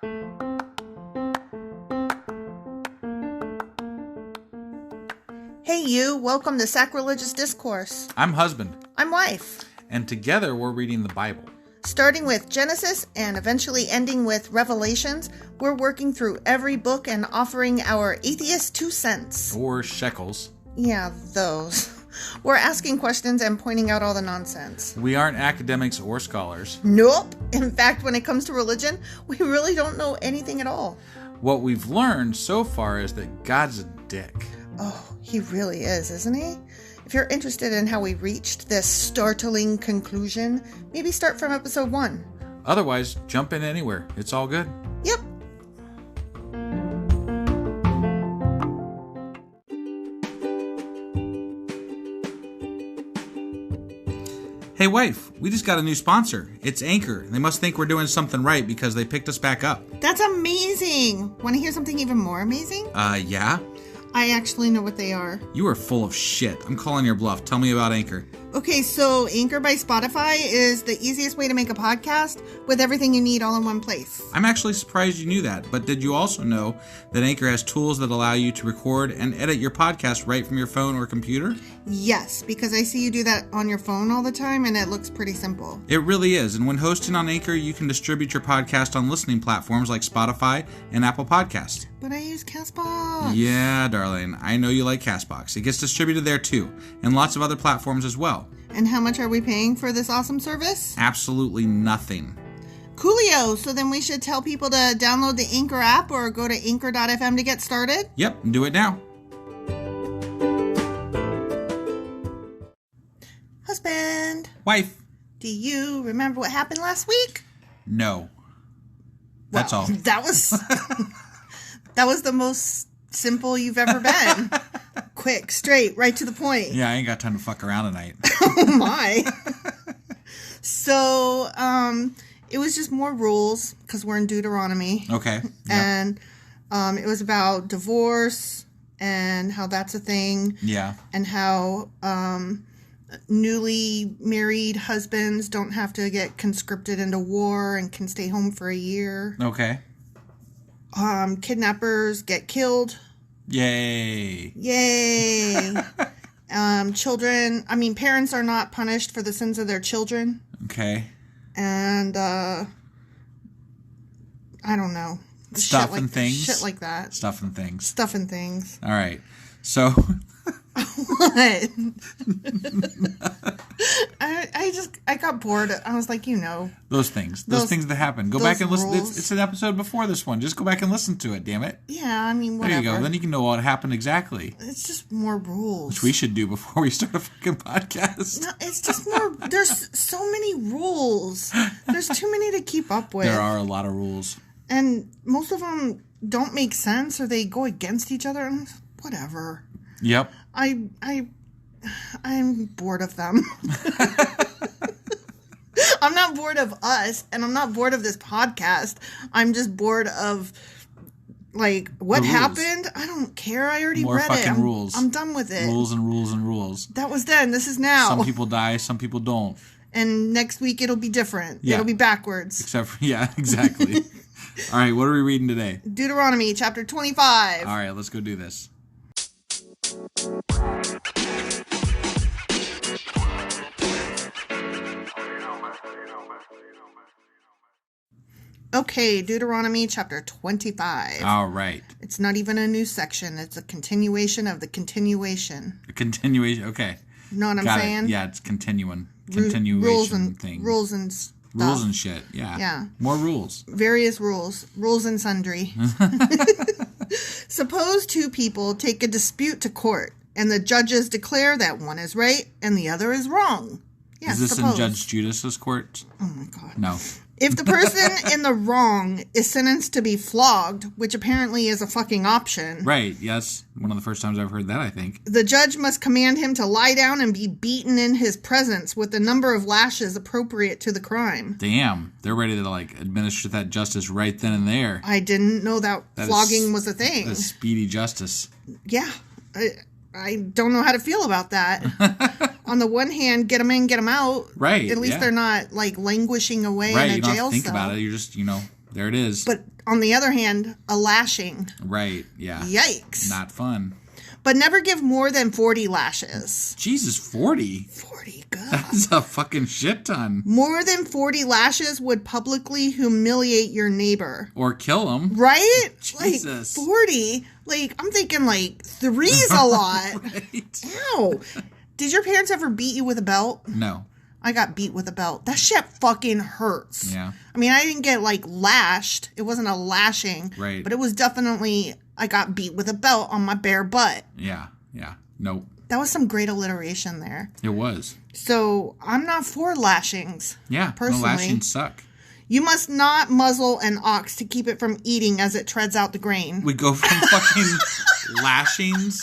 Hey you, welcome to Sacrilegious Discourse. I'm husband. I'm wife. And together we're reading the Bible. Starting with Genesis and eventually ending with Revelations, we're working through every book and offering our atheist 2 cents. Or shekels. Yeah, those. We're asking questions and pointing out all the nonsense. We aren't academics or scholars. Nope. In fact, when it comes to religion, we really don't know anything at all. What we've learned so far is that God's a dick. Oh, he really is, isn't he? If you're interested in how we reached this startling conclusion, maybe start from episode 1. Otherwise, jump in anywhere. It's all good. Yep. Hey wife, we just got a new sponsor. It's Anchor. They must think we're doing something right because they picked us back up. That's amazing. Want to hear something even more amazing? Yeah? I actually know what they are. You are full of shit. I'm calling your bluff. Tell me about Anchor. Okay, so Anchor by Spotify is the easiest way to make a podcast with everything you need all in one place. I'm actually surprised you knew that, but did you also know that Anchor has tools that allow you to record and edit your podcast right from your phone or computer? Yes, because I see you do that on your phone all the time and it looks pretty simple. It really is, and when hosting on Anchor, you can distribute your podcast on listening platforms like Spotify and Apple Podcasts. But I use CastBox. Yeah, darling, I know you like CastBox. It gets distributed there too, and lots of other platforms as well. And how much are we paying for this awesome service? Absolutely nothing. Coolio! So then we should tell people to download the Anchor app or go to anchor.fm to get started? Yep, do it now. Husband. Wife. Do you remember what happened last week? No. That's all. That was the most simple you've ever been. Quick, straight, right to the point. Yeah, I ain't got time to fuck around tonight. Oh my. So, it was just more rules because we're in Deuteronomy. Okay. Yep. And it was about divorce and how that's a thing. Yeah. And how newly married husbands don't have to get conscripted into war and can stay home for a year. Okay. Kidnappers get killed. Yay. Yay. Parents are not punished for the sins of their children. Okay. And, I don't know. Stuff and things? Shit like that. Stuff and things. Stuff and things. All right. So... What? I got bored. I was like, Those things that happen. Go back and listen. Rules. It's an episode before this one. Just go back and listen to it, damn it. Yeah, whatever. There you go. Then you can know what happened exactly. It's just more rules. Which we should do before we start a fucking podcast. No, it's just more. There's so many rules. There's too many to keep up with. There are a lot of rules. And most of them don't make sense or they go against each other. Whatever. Yep. I'm bored of them. I'm not bored of us, and I'm not bored of this podcast. I'm just bored of, what happened? I don't care. I already More read fucking it. rules. I'm done with it. Rules and rules and rules. That was then. This is now. Some people die, some people don't. And next week it'll be different. Yeah. It'll be backwards. Except for, yeah, exactly. All right, what are we reading today? Deuteronomy Chapter 25. All right, let's go do this. Okay, Deuteronomy chapter 25. All right. It's not even a new section. It's a continuation of the continuation. A continuation, okay. Know what I'm saying? Yeah, it's continuing. Rules and thing. Rules and stuff. Rules and shit, yeah. Yeah. More rules. Various rules. Rules and sundry. Suppose two people take a dispute to court, and the judges declare that one is right and the other is wrong. Yeah, is this suppose. in Judge Judas's court? Oh my God. No. If the person in the wrong is sentenced to be flogged, which apparently is a fucking option. Right, yes. One of the first times I've heard that, I think. The judge must command him to lie down and be beaten in his presence with the number of lashes appropriate to the crime. Damn. They're ready to, administer that justice right then and there. I didn't know that flogging was a thing. That's speedy justice. Yeah. I don't know how to feel about that. On the one hand, get them in, get them out. Right. At least they're not, languishing away in a jail cell. Right, you don't think about it. You're just, There it is. But on the other hand, a lashing. Right, yeah. Yikes. Not fun. But never give more than 40 lashes. Jesus, 40? 40, God. That's a fucking shit ton. More than 40 lashes would publicly humiliate your neighbor. Or kill him. Right? Jesus. Like, 40? Like, I'm thinking, like, 3's a lot. Right. Ow. Did your parents ever beat you with a belt? No. I got beat with a belt. That shit fucking hurts. Yeah. I mean, I didn't get, like, lashed. It wasn't a lashing. Right. But it was definitely, I got beat with a belt on my bare butt. Yeah. Nope. That was some great alliteration there. It was. So, I'm not for lashings. Yeah. Personally. No, lashings suck. You must not muzzle an ox to keep it from eating as it treads out the grain. We go from fucking lashings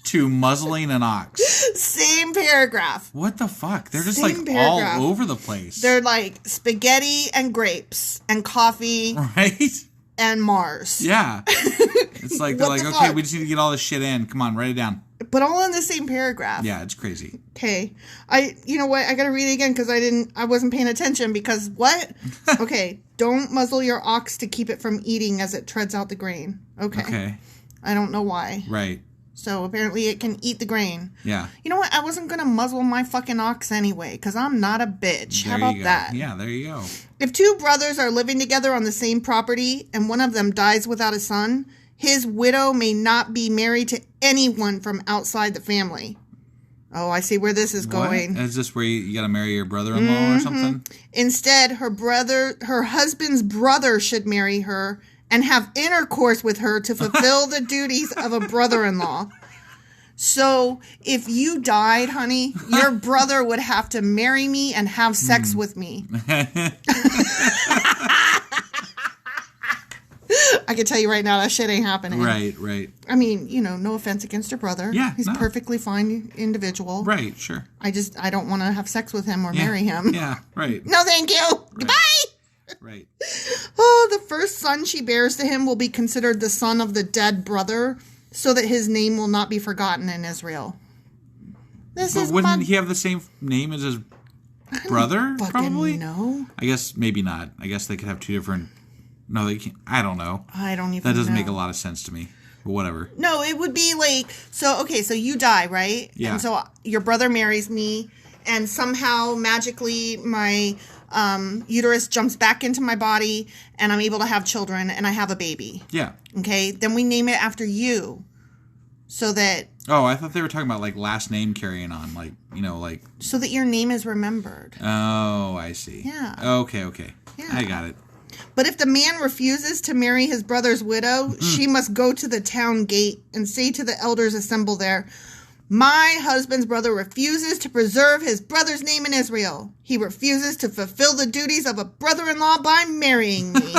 to muzzling an ox. Same paragraph. What the fuck? They're just Same like paragraph. all over the place. They're like spaghetti and grapes and coffee right? and Mars. Yeah. It's like, they're What like, the okay, fuck? we just need to get all this shit in. Come on, write it down. But all in the same paragraph. Yeah, it's crazy. Okay. You know what? I gotta read it again because I wasn't paying attention because what? Okay. Don't muzzle your ox to keep it from eating as it treads out the grain. Okay. I don't know why. Right. So apparently it can eat the grain. Yeah. You know what? I wasn't going to muzzle my fucking ox anyway because I'm not a bitch. How about that? Yeah, there you go. If two brothers are living together on the same property and one of them dies without a son, his widow may not be married to anyone from outside the family. Oh, I see where this is going. Is this where you got to marry your brother-in-law or something? Instead, her husband's brother should marry her and have intercourse with her to fulfill the duties of a brother-in-law. So, if you died, honey, your brother would have to marry me and have sex with me. I can tell you right now, that shit ain't happening. Right. I mean, no offense against your brother. Yeah, he's a perfectly fine individual. Right, sure. I don't want to have sex with him or marry him. Yeah, right. No, thank you. Right. Goodbye. Right. Oh, the first son she bears to him will be considered the son of the dead brother, so that his name will not be forgotten in Israel. But wouldn't he have the same name as his brother? Probably. No. I guess maybe not. I guess they could have two different. No, they can't. I don't know. I don't even know. That doesn't make a lot of sense to me. But whatever. No, it would be like, so you die, right? Yeah. And so your brother marries me, and somehow magically my uterus jumps back into my body, and I'm able to have children, and I have a baby. Yeah. Okay? Then we name it after you, so that... Oh, I thought they were talking about, like, last name carrying on. Like, like... So that your name is remembered. Oh, I see. Yeah. Okay. Yeah. I got it. But if the man refuses to marry his brother's widow, she must go to the town gate and say to the elders assembled there, "My husband's brother refuses to preserve his brother's name in Israel. He refuses to fulfill the duties of a brother-in-law by marrying me."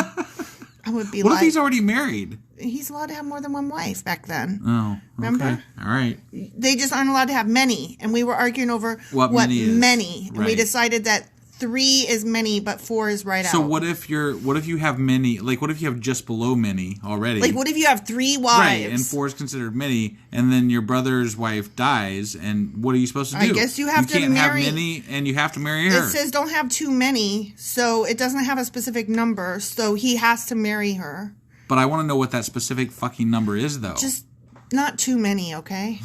I would be What if he's already married? He's allowed to have more than one wife back then. Oh, okay. Remember? All right. They just aren't allowed to have many. And we were arguing over what many is. And we decided that 3 is many, but 4 is right out. So what if you have many, like what if you have just below many already? Like what if you have 3 wives? Right, and 4 is considered many, and then your brother's wife dies, and what are you supposed to do? I guess you have to marry. You can't have many, and you have to marry her. It says don't have too many, so it doesn't have a specific number, so he has to marry her. But I want to know what that specific fucking number is, though. Just not too many, okay?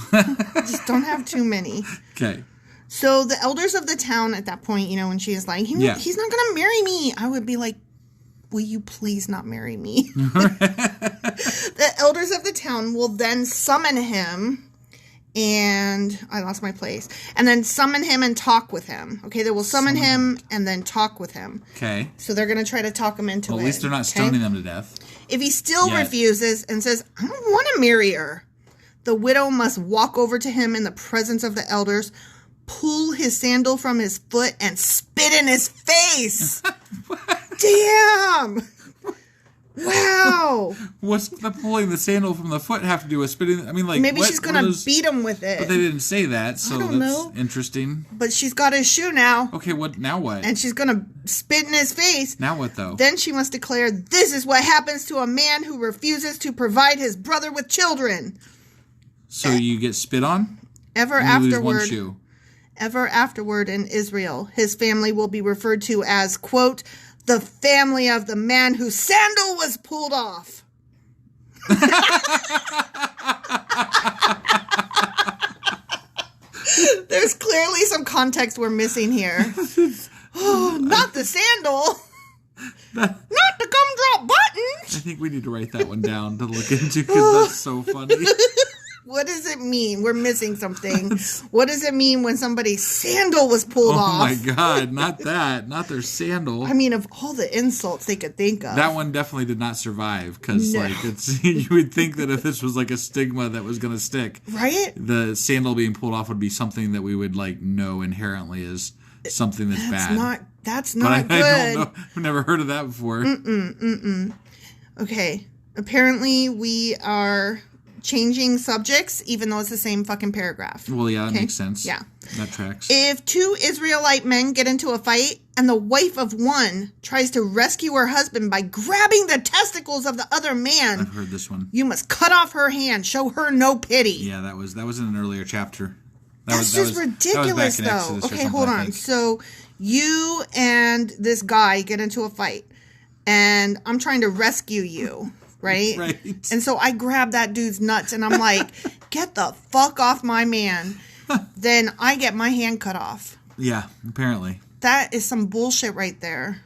Just don't have too many. Okay. So the elders of the town at that point, when she is like, he's not going to marry me. I would be like, will you please not marry me? The elders of the town will then summon him, and I lost my place, and then summon him and talk with him. Okay, they will summon him and then talk with him. Okay. So they're going to try to talk him into it. Well, at least they're not stoning them to death. If he still refuses and says, I don't want to marry her, the widow must walk over to him in the presence of the elders, pull his sandal from his foot, and spit in his face. Damn! Wow! What's the pulling the sandal from the foot have to do with spitting? I mean, like, maybe she's gonna beat him with it. But they didn't say that, so that's interesting. But she's got his shoe now. Okay, now what? And she's gonna spit in his face. Now what, though? Then she must declare, "This is what happens to a man who refuses to provide his brother with children." So you get spit on? Ever afterward in Israel, his family will be referred to as, quote, the family of the man whose sandal was pulled off. There's clearly some context we're missing here. Oh, not the sandal. Not the gumdrop buttons. I think we need to write that one down to look into because that's so funny. What does it mean? We're missing something. What does it mean when somebody's sandal was pulled off? Oh my God, not that. Not their sandal. I mean, of all the insults they could think of. That one definitely did not survive because you would think that if this was like a stigma that was going to stick. Right? The sandal being pulled off would be something that we would like know inherently is something that's bad. That's not good. I don't know. I've never heard of that before. Okay. Apparently we are changing subjects, even though it's the same fucking paragraph. Well, yeah, that makes sense. Yeah. That tracks. If two Israelite men get into a fight and the wife of one tries to rescue her husband by grabbing the testicles of the other man, I've heard this one. You must cut off her hand. Show her no pity. Yeah, that was in an earlier chapter. That's just ridiculous, though. Okay, hold on. So you and this guy get into a fight, and I'm trying to rescue you. Right? Right. And so I grab that dude's nuts and I'm like, get the fuck off my man. Then I get my hand cut off. Yeah, apparently. That is some bullshit right there.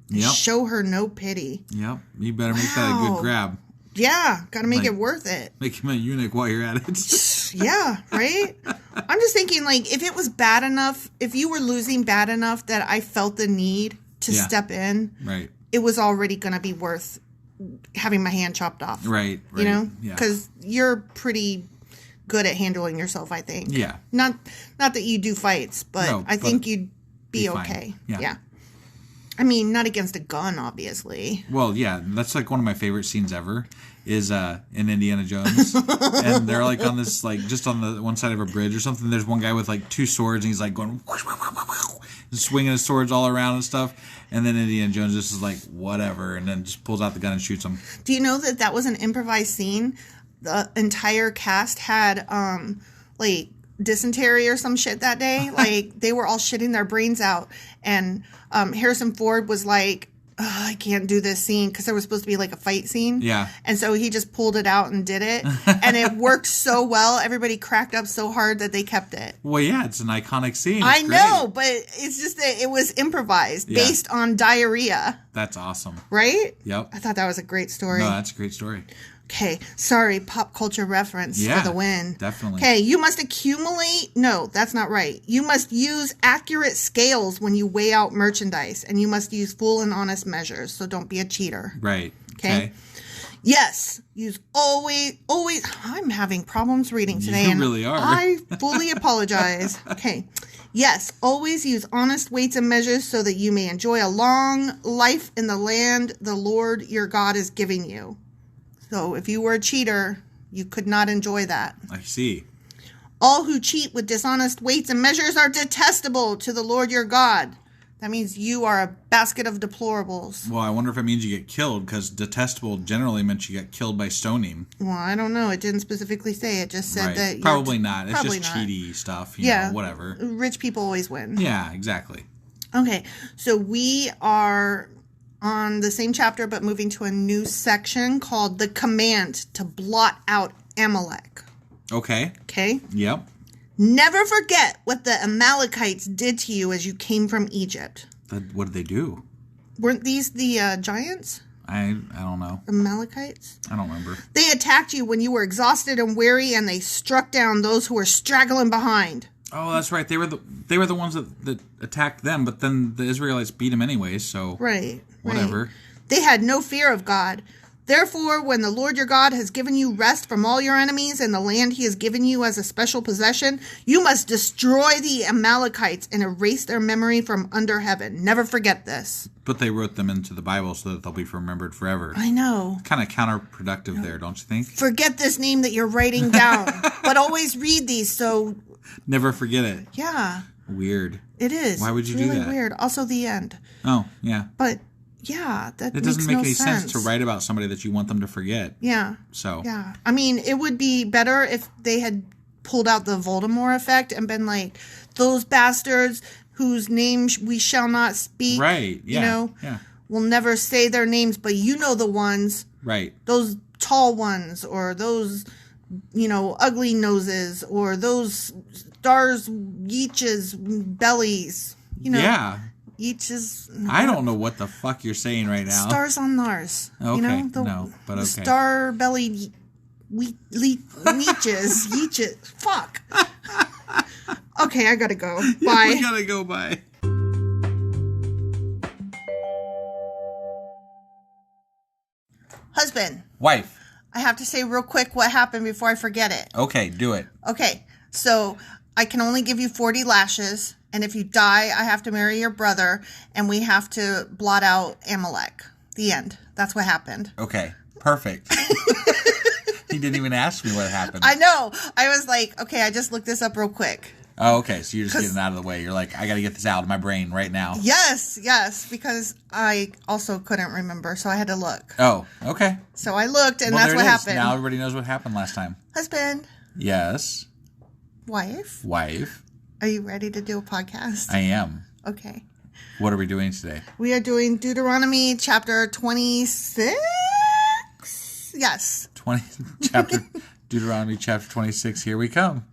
Yep. Show her no pity. Yep. You better make that a good grab. Yeah. Got to make it worth it. Make him a eunuch while you're at it. Yeah. Right? I'm just thinking, like, if it was bad enough, if you were losing bad enough that I felt the need to step in, right, it was already going to be worth having my hand chopped off. Right. You know? Because you're pretty good at handling yourself, I think. Yeah. Not that you do fights, but no, I think you'd be okay. Yeah. I mean, not against a gun, obviously. Well, yeah. That's like one of my favorite scenes ever is in Indiana Jones. And they're like on this, like, just on the one side of a bridge or something. There's one guy with like two swords and he's like going swinging his swords all around and stuff. And then Indiana Jones just is like, whatever, and then just pulls out the gun and shoots him. Do you know that was an improvised scene? The entire cast had, like, dysentery or some shit that day. Like, they were all shitting their brains out. And Harrison Ford was like, I can't do this scene because there was supposed to be like a fight scene. Yeah. And so he just pulled it out and did it. And it worked so well. Everybody cracked up so hard that they kept it. Well, yeah, it's an iconic scene. I know, but it's just that it was improvised based on diarrhea. That's awesome. Right? Yep. I thought that was a great story. No, that's a great story. Okay, sorry, pop culture reference for the win. Definitely. Okay, you must accumulate... No, that's not right. You must use accurate scales when you weigh out merchandise, and you must use full and honest measures, so don't be a cheater. Right. Okay? Yes, use always... I'm having problems reading today. You really are. I fully apologize. Okay. Yes, always use honest weights and measures so that you may enjoy a long life in the land the Lord your God is giving you. So if you were a cheater, you could not enjoy that. I see. All who cheat with dishonest weights and measures are detestable to the Lord your God. That means you are a basket of deplorables. Well, I wonder if it means you get killed, because detestable generally meant you get killed by stoning. Well, I don't know. It didn't specifically say. It just said that you're... Probably not. It's just cheaty stuff. You know, whatever. Rich people always win. Yeah, exactly. Okay, so we are... on the same chapter, but moving to a new section called The Command to Blot Out Amalek. Okay. Okay? Yep. Never forget what the Amalekites did to you as you came from Egypt. What did they do? Weren't these the giants? I don't know. Amalekites? I don't remember. They attacked you when you were exhausted and weary, and they struck down those who were straggling behind. Oh, that's right. They were the ones that attacked them, but then the Israelites beat them anyways, so... Right. Whatever. Right. They had no fear of God. Therefore, when the Lord your God has given you rest from all your enemies and the land he has given you as a special possession, you must destroy the Amalekites and erase their memory from under heaven. Never forget this. But they wrote them into the Bible so that they'll be remembered forever. I know. Kind of counterproductive there, don't you think? Forget this name that you're writing down, but always read these so... Never forget it. Yeah. Weird. It is. Why would you do that? Really weird. Also the end. Oh, yeah. But... yeah, that it doesn't make any sense to write about somebody that you want them to forget. Yeah. So. Yeah. I mean, it would be better if they had pulled out the Voldemort effect and been like, those bastards whose names we shall not speak. Right. Yeah. You know? Yeah. will never say their names, but you know the ones. Right. Those tall ones, or those, ugly noses, or those stars, yeeches, bellies. Yeah. Yeeches. I don't know what the fuck you're saying right now. Stars on Mars. Okay. No, but okay. Star-bellied yeeches. Fuck. Okay, I gotta go. Bye. We gotta go. Bye. Husband. Wife. I have to say real quick what happened before I forget it. Okay, do it. Okay, so I can only give you 40 lashes, and if you die, I have to marry your brother, and we have to blot out Amalek. The end. That's what happened. Okay, perfect. He didn't even ask me what happened. I know. I was like, okay, I just looked this up real quick. Oh, okay. So you're just getting it out of the way. You're like, I got to get this out of my brain right now. Yes, because I also couldn't remember, so I had to look. Oh, okay. So I looked, and that's what happened. Now everybody knows what happened last time. Husband. Yes. Wife. Are you ready to do a podcast? I am. Okay. What are we doing today? We are doing Deuteronomy Chapter 26. Yes. Deuteronomy Chapter 26. Here we come.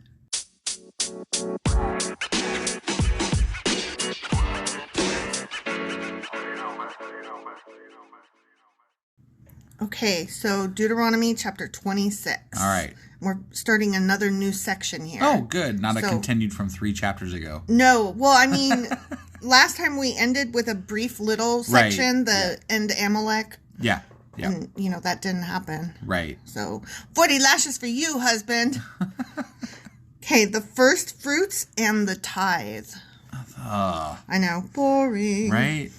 Okay, so Deuteronomy chapter 26. All right. We're starting another new section here. Oh, good. Not a continued from 3 chapters ago. No. Well, I mean, last time we ended with a brief little section, end Amalek. Yeah. Yeah. And, that didn't happen. Right. So, 40 lashes for you, husband. Okay, the first fruits and the tithe. I know. Boring. Right.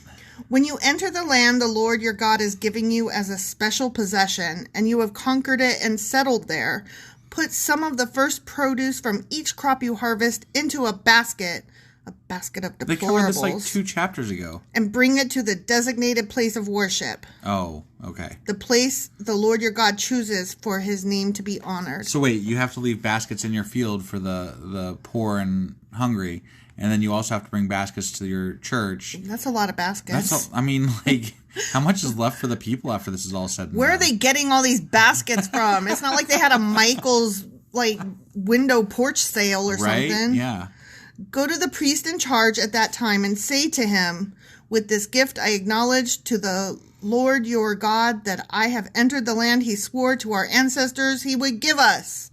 When you enter the land the Lord your God is giving you as a special possession, and you have conquered it and settled there, put some of the first produce from each crop you harvest into a basket of deplorables. They covered this like 2 chapters ago. And bring it to the designated place of worship. Oh, okay. The place the Lord your God chooses for his name to be honored. So wait, you have to leave baskets in your field for the poor and hungry. And then you also have to bring baskets to your church. That's a lot of baskets. How much is left for the people after this is all said and done? Where are they getting all these baskets from? It's not like they had a Michael's, window porch sale or something. Yeah. Go to the priest in charge at that time and say to him, with this gift I acknowledge to the Lord your God that I have entered the land he swore to our ancestors he would give us.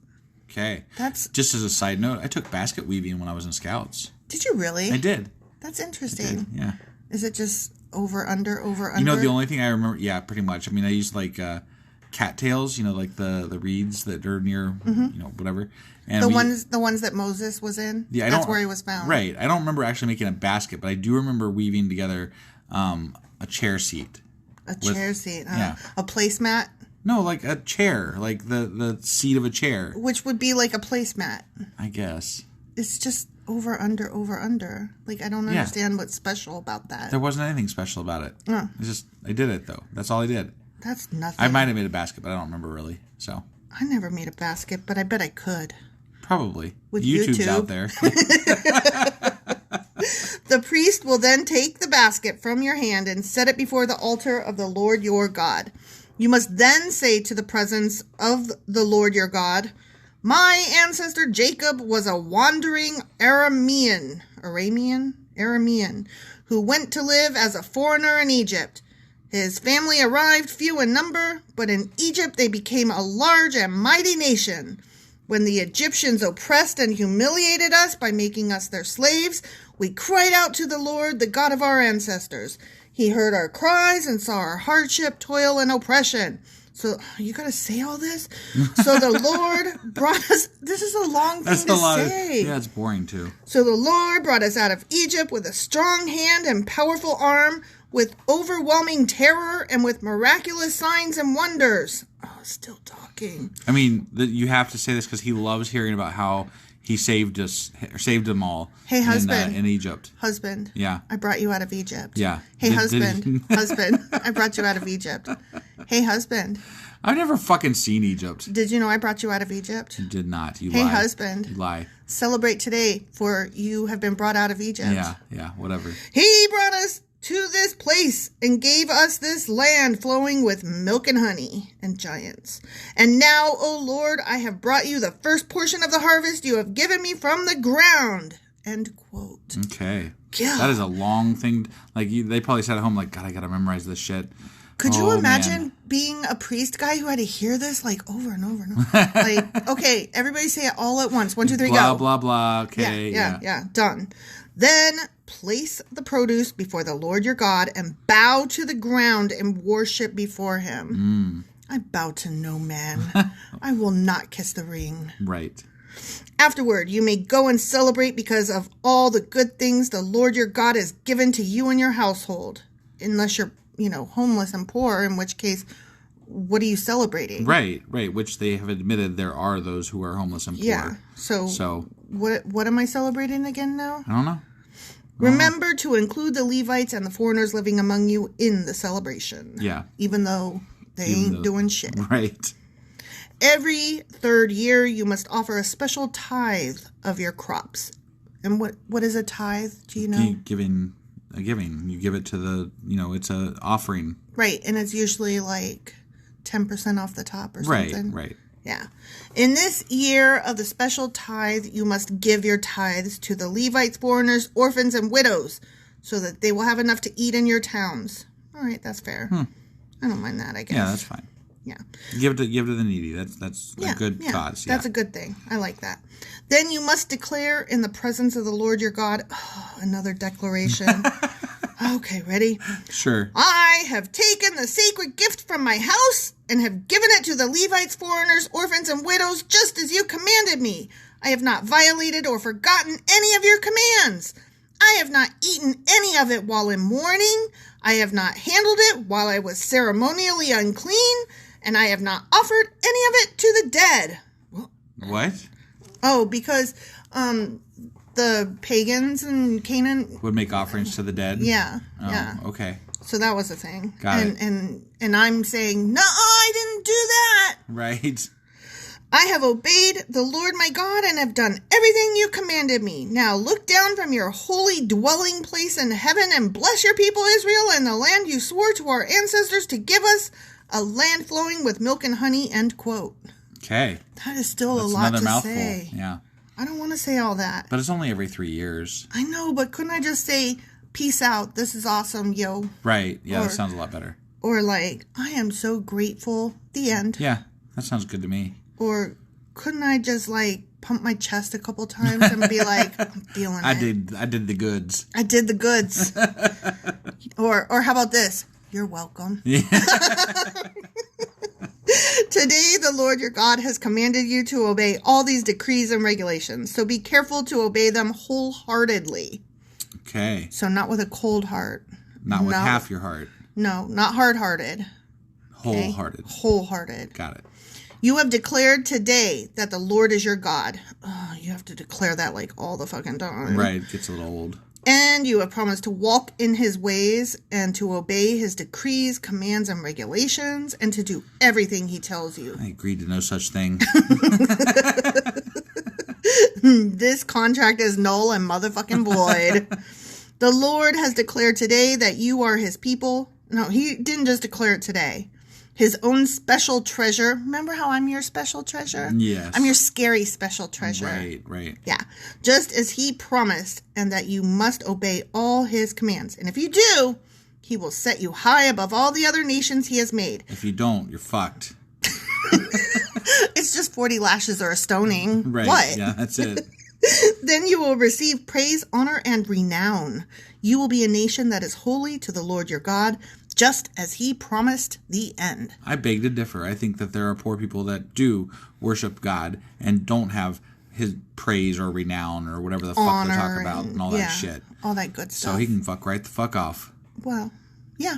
Okay. Just as a side note, I took basket weaving when I was in Scouts. Did you really? I did. That's interesting. Yeah. Is it just over, under? The only thing I remember, yeah, pretty much. I mean, I used cattails, the reeds that are near, whatever. And the ones that Moses was in? Yeah, that's where he was found. Right. I don't remember actually making a basket, but I do remember weaving together a chair seat. Chair seat? Yeah. A placemat? No, like a chair, like the seat of a chair. Which would be like a placemat. I guess. It's just over, under. I don't understand what's special about that. There wasn't anything special about it. Oh. I did it, though. That's all I did. That's nothing. I might have made a basket, but I don't remember really, so. I never made a basket, but I bet I could. Probably. With YouTube's out there. The priest will then take the basket from your hand and set it before the altar of the Lord your God. You must then say to the presence of the Lord your God, my ancestor Jacob was a wandering Aramean, who went to live as a foreigner in Egypt. His family arrived few in number, but in Egypt they became a large and mighty nation. When the Egyptians oppressed and humiliated us by making us their slaves, we cried out to the Lord, the God of our ancestors. He heard our cries and saw our hardship, toil, and oppression. So, you gotta say all this? So the Lord brought us... This is a long thing to say. Yeah, it's boring too. So the Lord brought us out of Egypt with a strong hand and powerful arm, with overwhelming terror, and with miraculous signs and wonders. Oh, still talking. I mean, you have to say this because he loves hearing about how he saved us, or saved them all. Hey, husband. In Egypt. Husband. Yeah. I brought you out of Egypt. Yeah. Hey, husband. Husband. I brought you out of Egypt. Hey, husband. I've never fucking seen Egypt. Did you know I brought you out of Egypt? You did not. You lie. Hey, husband. You lie. Celebrate today, for you have been brought out of Egypt. Yeah, whatever. He brought us to this place and gave us this land flowing with milk and honey and giants. And now, O Lord, I have brought you the first portion of the harvest you have given me from the ground. End quote. Okay. Yeah. That is a long thing. Like, they probably sat at home like, God, I got to memorize this shit. Could you imagine being a priest guy who had to hear this like over and over and over? Like, okay, everybody say it all at once. 1, 2, 3, blah, go. Blah, blah, blah. Okay. Yeah. Done. Then place the produce before the Lord your God and bow to the ground and worship before him. I bow to no man. I will not kiss the ring. Right. Afterward, you may go and celebrate because of all the good things the Lord your God has given to you and your household. Unless you're, homeless and poor, in which case, what are you celebrating? Right. Which they have admitted there are those who are homeless and poor. Yeah. So what am I celebrating again now? I don't know. Remember to include the Levites and the foreigners living among you in the celebration. Yeah. Even though they ain't doing shit. Right. Every third year, you must offer a special tithe of your crops. And what is a tithe? Do you know? Giving. You give it to the, it's a offering. Right. And it's usually like 10% off the top or something. Right. Yeah. In this year of the special tithe, you must give your tithes to the Levites, foreigners, orphans, and widows, so that they will have enough to eat in your towns. All right, that's fair. I don't mind that, I guess. Yeah, that's fine. Yeah. Give it to the needy. That's a good cause. Yeah. That's a good thing. I like that. Then you must declare in the presence of the Lord your God. Oh, another declaration. Okay, ready? Sure. I have taken the sacred gift from my house and have given it to the Levites, foreigners, orphans, and widows, just as you commanded me. I have not violated or forgotten any of your commands. I have not eaten any of it while in mourning. I have not handled it while I was ceremonially unclean. And I have not offered any of it to the dead. What? Oh, because the pagans in Canaan would make offerings to the dead? Yeah. Oh, yeah. Okay. So that was a thing. Got it. And I'm saying, no, I didn't do that. Right. I have obeyed the Lord my God and have done everything you commanded me. Now look down from your holy dwelling place in heaven and bless your people Israel and the land you swore to our ancestors to give us, a land flowing with milk and honey, end quote. Okay. That is still a lot to mouthful. say. Yeah. I don't want to say all that. But it's only every 3 years. I know, but couldn't I just say, peace out, this is awesome, yo? Right. Yeah, that sounds a lot better. Or like, I am so grateful, the end. Yeah, that sounds good to me. Or couldn't I just like pump my chest a couple times and be like, I'm feeling it. I did the goods. I did the goods. Or how about this? You're welcome. Yeah. Today, the Lord your God has commanded you to obey all these decrees and regulations. So be careful to obey them wholeheartedly. Okay. So not with a cold heart. Not with half your heart. No, not hard-hearted. Wholehearted. Okay? Wholehearted. Got it. You have declared today that the Lord is your God. Oh, you have to declare that like all the fucking time. Right. It gets a little old. And you have promised to walk in his ways and to obey his decrees, commands, and regulations, and to do everything he tells you. I agreed to no such thing. This contract is null and motherfucking void. The Lord has declared today that you are his people. No, he didn't just declare it today. His own special treasure. Remember how I'm your special treasure? Yes. I'm your scary special treasure. Right. Yeah. Just as he promised, and that you must obey all his commands. And if you do, he will set you high above all the other nations he has made. If you don't, you're fucked. It's just 40 lashes or a stoning. Right. What? Yeah, that's it. Then you will receive praise, honor, and renown. You will be a nation that is holy to the Lord your God, just as he promised, the end. I beg to differ. I think that there are poor people that do worship God and don't have his praise or renown or whatever the fuck they talk about and all that shit. All that good stuff. So he can fuck right the fuck off. Well, yeah.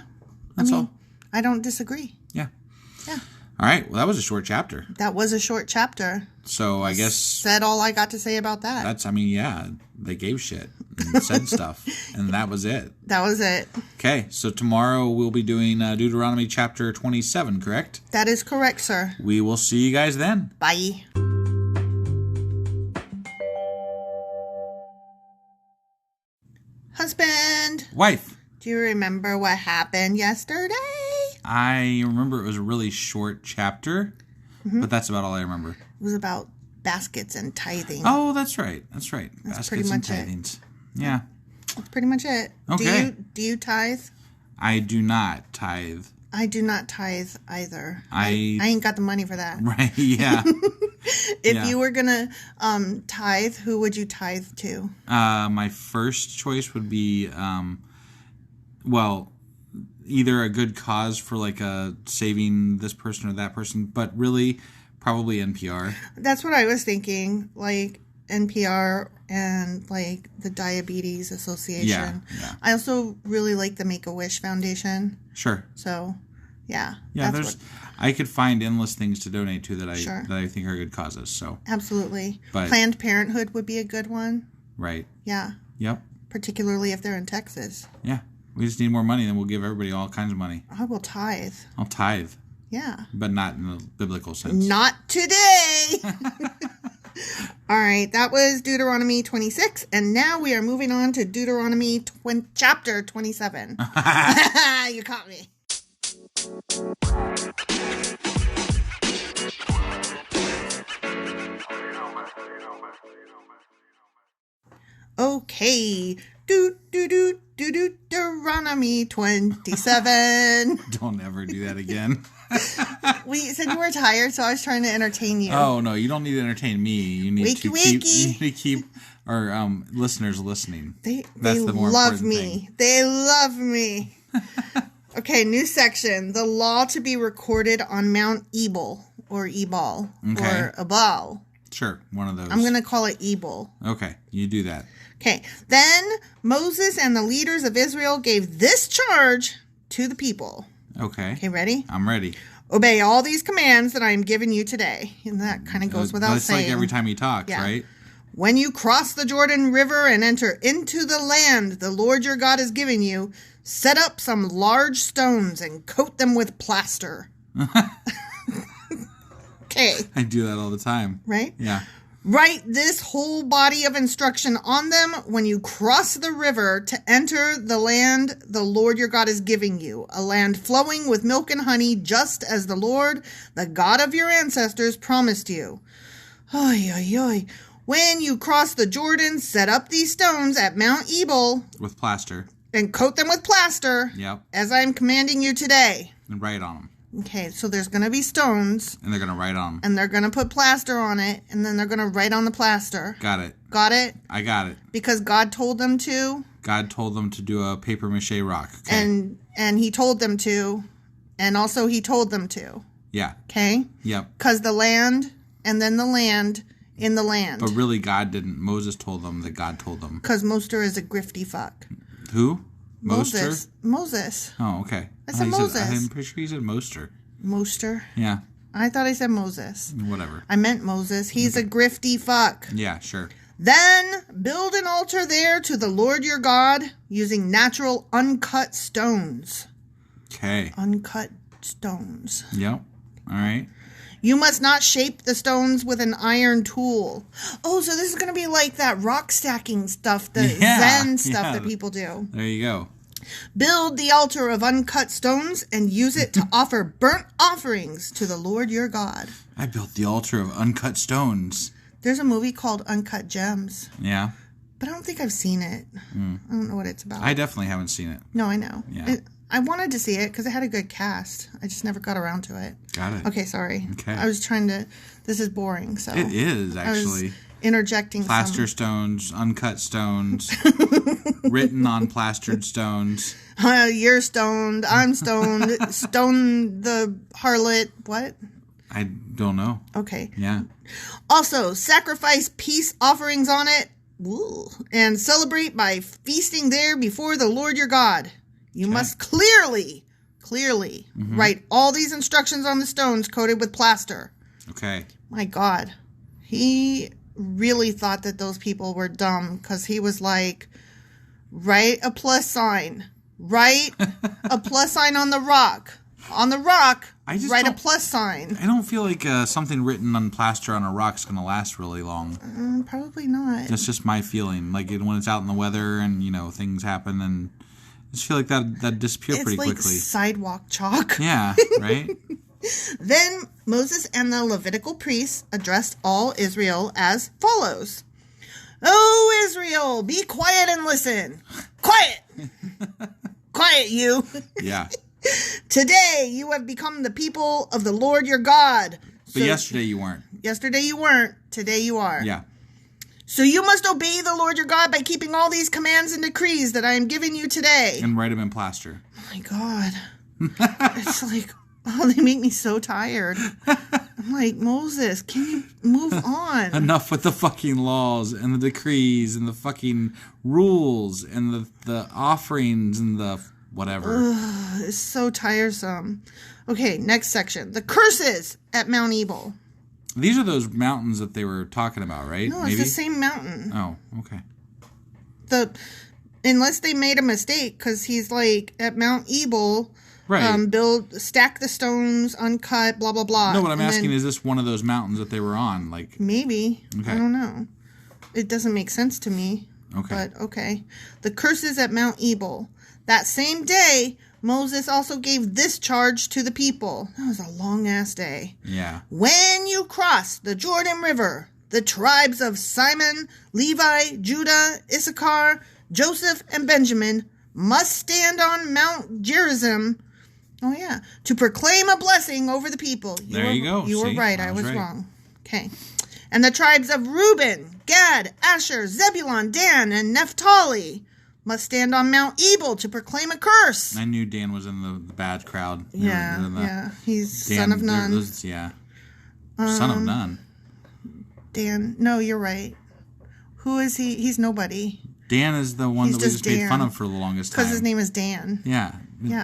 That's all. I don't disagree. Yeah. Yeah. All right. Well, that was a short chapter. That was a short chapter. So I guess... Said all I got to say about that. They gave shit and said stuff. And that was it. That was it. Okay. So tomorrow we'll be doing Deuteronomy Chapter 27, correct? That is correct, sir. We will see you guys then. Bye. Husband. Wife. Do Do you remember what happened yesterday? I remember it was a really short chapter, but that's about all I remember. It was about baskets and tithing. Oh, that's right. That's right. That's baskets and tithings. Yeah. That's pretty much it. Okay. Do you tithe? I do not tithe. I do not tithe either. I ain't got the money for that. Right, yeah. If you were going to tithe, who would you tithe to? My first choice would be, either a good cause for like saving this person or that person, but really probably NPR. That's what I was thinking, like NPR and like the Diabetes Association. Yeah. I also really like the Make-A-Wish Foundation. Sure. So, yeah. Yeah, I could find endless things to donate to that I think are good causes. So absolutely. But, Planned Parenthood would be a good one. Right. Yeah. Yep. Particularly if they're in Texas. Yeah. We just need more money, then we'll give everybody all kinds of money. I will tithe. I'll tithe. Yeah. But not in the biblical sense. Not today! All right, that was Deuteronomy 26, and now we are moving on to Deuteronomy chapter 27. You caught me. Okay, Deuteronomy 27. Don't ever do that again. We said you were tired, so I was trying to entertain you. Oh, no, you don't need to entertain me. You need Wakey, to wakey. keep our listeners listening. That's the more love me. Thing. They love me. Okay, new section. The law to be recorded on Mount Ebal, or Ebal, or Ebal. Sure, one of those. I'm going to call it Ebal. Okay, you do that. Okay, then Moses and the leaders of Israel gave this charge to the people. Okay. Okay, ready? I'm ready. Obey all these commands that I am giving you today. And that kind of goes without saying. It's like every time he talks, right? When you cross the Jordan River and enter into the land the Lord your God is giving you, set up some large stones and coat them with plaster. Okay. I do that all the time. Right? Yeah. Write this whole body of instruction on them when you cross the river to enter the land the Lord your God is giving you, a land flowing with milk and honey, just as the Lord, the God of your ancestors, promised you. Oy, oy, oy. When you cross the Jordan, set up these stones at Mount Ebal. With plaster. And coat them with plaster. Yep. As I am commanding you today. And write on them. Okay, so there's going to be stones. And they're going to write on them. And they're going to put plaster on it. And then they're going to write on the plaster. Got it. Got it? I got it. Because God told them to. God told them to do a paper mache rock. Okay. And he told them to. And also he told them to. Yeah. Okay? Yep. Because the land, and then the land in the land. But really God didn't. Moses told them that God told them. Because Moster is a grifty fuck. Who? Moses. Oh, okay. I said Moses. I'm pretty sure you said Moster. Moster? Yeah. I thought I said Moses. Whatever. I meant Moses. He's a grifty fuck. Yeah, sure. Then build an altar there to the Lord your God using natural uncut stones. Okay. Uncut stones. Yep. All right. You must not shape the stones with an iron tool. Oh, so this is going to be like that rock stacking stuff, the Zen stuff that people do. There you go. Build the altar of uncut stones and use it to offer burnt offerings to the Lord your God. I built the altar of uncut stones. There's a movie called Uncut Gems. Yeah. But I don't think I've seen it. I don't know what it's about. I definitely haven't seen it. No, I know. Yeah. I wanted to see it because it had a good cast. I just never got around to it. Got it. Okay, sorry. Okay. I was trying to... This is boring, so... It is, actually. I was interjecting Plaster stones, uncut stones, written on plastered stones. You're stoned. I'm stoned. Stone the harlot. What? I don't know. Okay. Yeah. Also, sacrifice peace offerings on it. Ooh, and celebrate by feasting there before the Lord your God. You must clearly write all these instructions on the stones coated with plaster. Okay. My God. He really thought that those people were dumb because he was like, write a plus sign. Write a plus sign on the rock. On the rock, write a plus sign. I don't feel like something written on plaster on a rock is going to last really long. Probably not. That's just my feeling. Like when it's out in the weather and, things happen and just feel like that'd disappear pretty quickly. It's like sidewalk chalk. Yeah, right? Then Moses and the Levitical priests addressed all Israel as follows. "Oh, Israel, be quiet and listen. Quiet! Quiet, you. Yeah. Today you have become the people of the Lord your God." But yesterday you weren't. Yesterday you weren't. Today you are. Yeah. "So you must obey the Lord your God by keeping all these commands and decrees that I am giving you today." And write them in plaster. Oh my God. It's like, oh, they make me so tired. I'm like, Moses, can you move on? Enough with the fucking laws and the decrees and the fucking rules and the offerings and the whatever. Ugh, it's so tiresome. Okay, next section. The curses at Mount Ebal. These are those mountains that they were talking about, right? No, it's the same mountain. Oh, okay. Unless they made a mistake, because he's like, at Mount Ebal, right. Stack the stones, uncut, blah, blah, blah. No, what I'm asking is this one of those mountains that they were on? Like, maybe. Okay. I don't know. It doesn't make sense to me. Okay. But, okay. The curses at Mount Ebal. That same day, Moses also gave this charge to the people. That was a long-ass day. Yeah. "When you cross the Jordan River, the tribes of Simon, Levi, Judah, Issachar, Joseph, and Benjamin must stand on Mount Gerizim." Oh, yeah. "To proclaim a blessing over the people." You go. You were right. I was wrong. Okay. "And the tribes of Reuben, Gad, Asher, Zebulun, Dan, and Naphtali must stand on Mount Ebal to proclaim a curse." I knew Dan was in the bad crowd. Yeah. He's son of none. Son of none. Dan. No, you're right. Who is he? He's nobody. Dan is the one that we just made fun of for the longest time. Because his name is Dan. Yeah.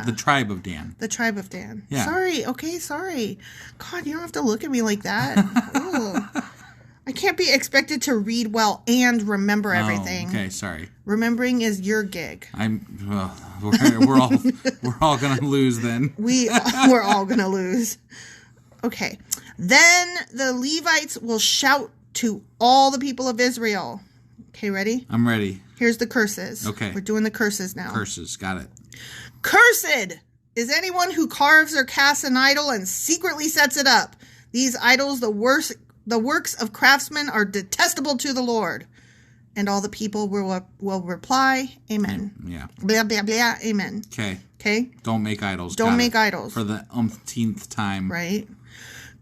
The tribe of Dan. The tribe of Dan. Yeah. Sorry. Okay, sorry. God, you don't have to look at me like that. I can't be expected to read well and remember everything. Okay, sorry. Remembering is your gig. We're all gonna lose then. We're all gonna lose. Okay. "Then the Levites will shout to all the people of Israel." Okay, ready? I'm ready. Here's the curses. Okay. We're doing the curses now. Curses, got it. "Cursed is anyone who carves or casts an idol and secretly sets it up. These idols, the works of craftsmen, are detestable to the Lord." And all the people will reply, "Amen." Yeah. Blah, blah, blah, amen. Okay. Okay? Don't make idols. Don't make idols. For the umpteenth time. Right.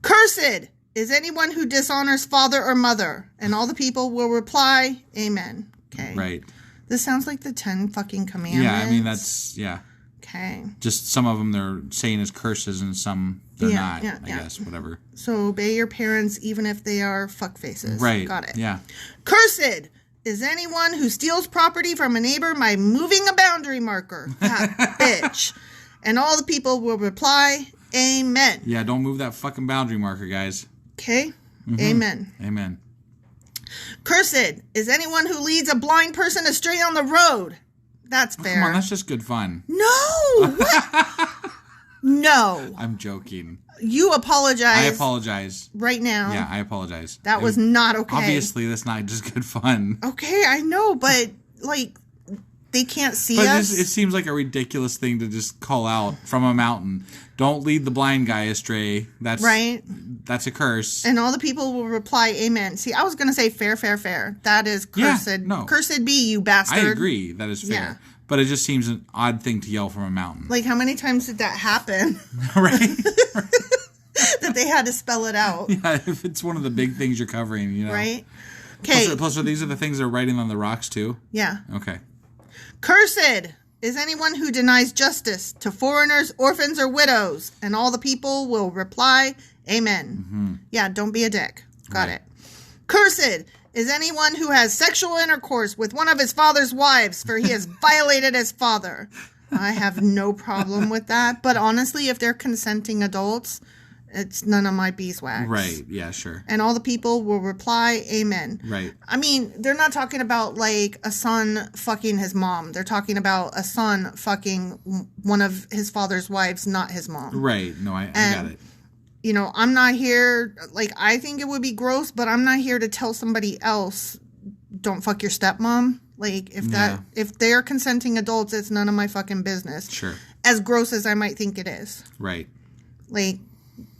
"Cursed is anyone who dishonors father or mother." And all the people will reply, "Amen." Okay. Right. This sounds like the 10 fucking commandments. Yeah, I mean, that's, yeah. Okay. Just some of them they're saying as curses and some they're not, I guess, whatever. So obey your parents even if they are fuckfaces. Right. Got it. Yeah. "Cursed is anyone who steals property from a neighbor by moving a boundary marker." That bitch. And all the people will reply, "Amen." Yeah, don't move that fucking boundary marker, guys. Okay? Mm-hmm. Amen. Amen. "Cursed is anyone who leads a blind person astray on the road." That's fair. Come on, that's just good fun. No! What? No. I'm joking. You apologize. I apologize. Right now. Yeah, I apologize. That was not okay. Obviously, that's not just good fun. Okay, I know, but, like, they can't see us. But it seems like a ridiculous thing to just call out from a mountain. Don't lead the blind guy astray. That's right. That's a curse. And all the people will reply, "Amen." See, I was going to say fair, fair, fair. That is cursed. Yeah, no. Cursed be, you bastard. I agree. That is fair. Yeah. But it just seems an odd thing to yell from a mountain. Like, how many times did that happen? Right? That they had to spell it out. Yeah, if it's one of the big things you're covering, you know. Right? Okay. Plus, these are the things they're writing on the rocks, too? Yeah. Okay. "Cursed is anyone who denies justice to foreigners, orphans, or widows." And all the people will reply, "Amen." Mm-hmm. Yeah, don't be a dick. Got it. "Cursed is anyone who has sexual intercourse with one of his father's wives, for he has violated his father." I have no problem with that. But honestly, if they're consenting adults, it's none of my beeswax. Right. Yeah, sure. And all the people will reply, "Amen." Right. I mean, they're not talking about, like, a son fucking his mom. They're talking about a son fucking one of his father's wives, not his mom. Right. No, I got it. You know, I'm not here, I think it would be gross, but I'm not here to tell somebody else, don't fuck your stepmom. Like, if they're consenting adults, it's none of my fucking business. Sure. As gross as I might think it is. Right. Like,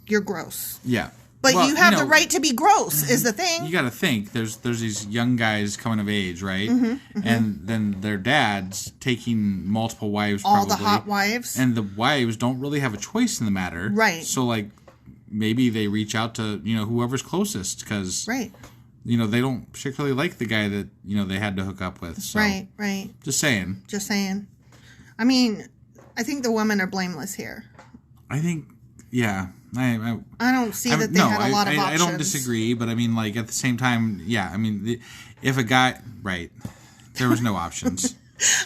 you're gross. Yeah. But you have the right to be gross, is the thing. You got to think, there's these young guys coming of age, right? And then their dads taking multiple wives, all the hot wives. And the wives don't really have a choice in the matter. Right. So, like, maybe they reach out to, whoever's closest, because, right. They don't particularly like the guy that, they had to hook up with. So, right. Just saying. I mean, I think the women are blameless here. I think, yeah. I don't see that they had a lot of options. I don't disagree, but I mean, like, at the same time, yeah, I mean, if a guy, right, there was no options.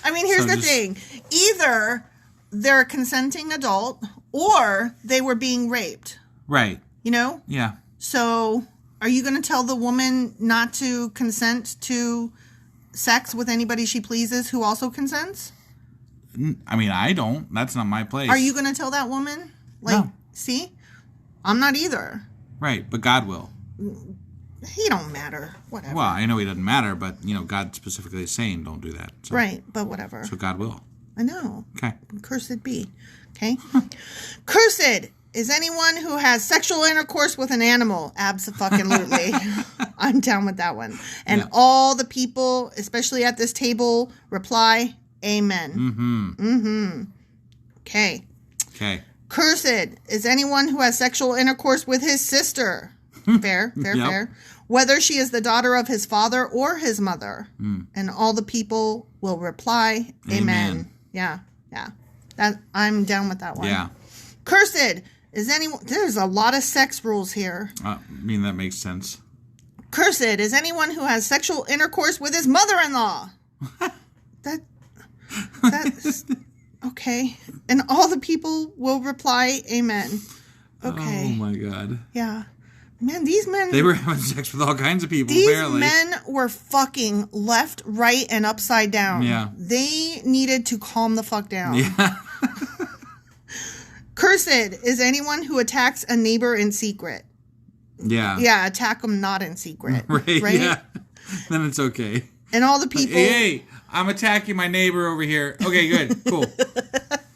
I mean, here's the thing. Either they're a consenting adult or they were being raped. Right. Yeah. So are you going to tell the woman not to consent to sex with anybody she pleases who also consents? I mean, I don't. That's not my place. Are you going to tell that woman? Like, no. See? I'm not either. Right, but God will. He don't matter. Whatever. Well, I know he doesn't matter, but, God specifically is saying don't do that. So. Right, but whatever. So God will. I know. Okay. Cursed be. Okay? Cursed is anyone who has sexual intercourse with an animal. Abso-fucking-lutely. I'm down with that one. And all the people, especially at this table, reply, amen. Okay. Cursed is anyone who has sexual intercourse with his sister. Fair. Whether she is the daughter of his father or his mother. And all the people will reply, amen. Yeah. I'm down with that one. Yeah. Cursed is anyone... There's a lot of sex rules here. I mean, that makes sense. Cursed is anyone who has sexual intercourse with his mother-in-law. That's... Okay. And all the people will reply, amen. Okay. Oh, my God. Yeah. Man, these men... They were having sex with all kinds of people, These apparently. men were fucking left, right, and upside down. Yeah. They needed to calm the fuck down. Yeah. Cursed is anyone who attacks a neighbor in secret. Yeah. Yeah, attack them not in secret. Right? Yeah. Then it's okay. And all the people... Hey, I'm attacking my neighbor over here. Okay, good. Cool.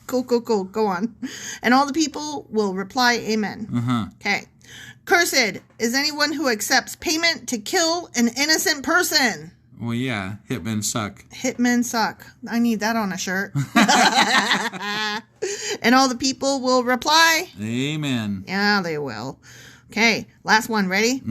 Cool. Go on. And all the people will reply, amen. Okay. Cursed is anyone who accepts payment to kill an innocent person. Well, yeah. Hitmen suck. Hitmen suck. I need that on a shirt. And all the people will reply, amen. Yeah, they will. Okay. Last one. Ready?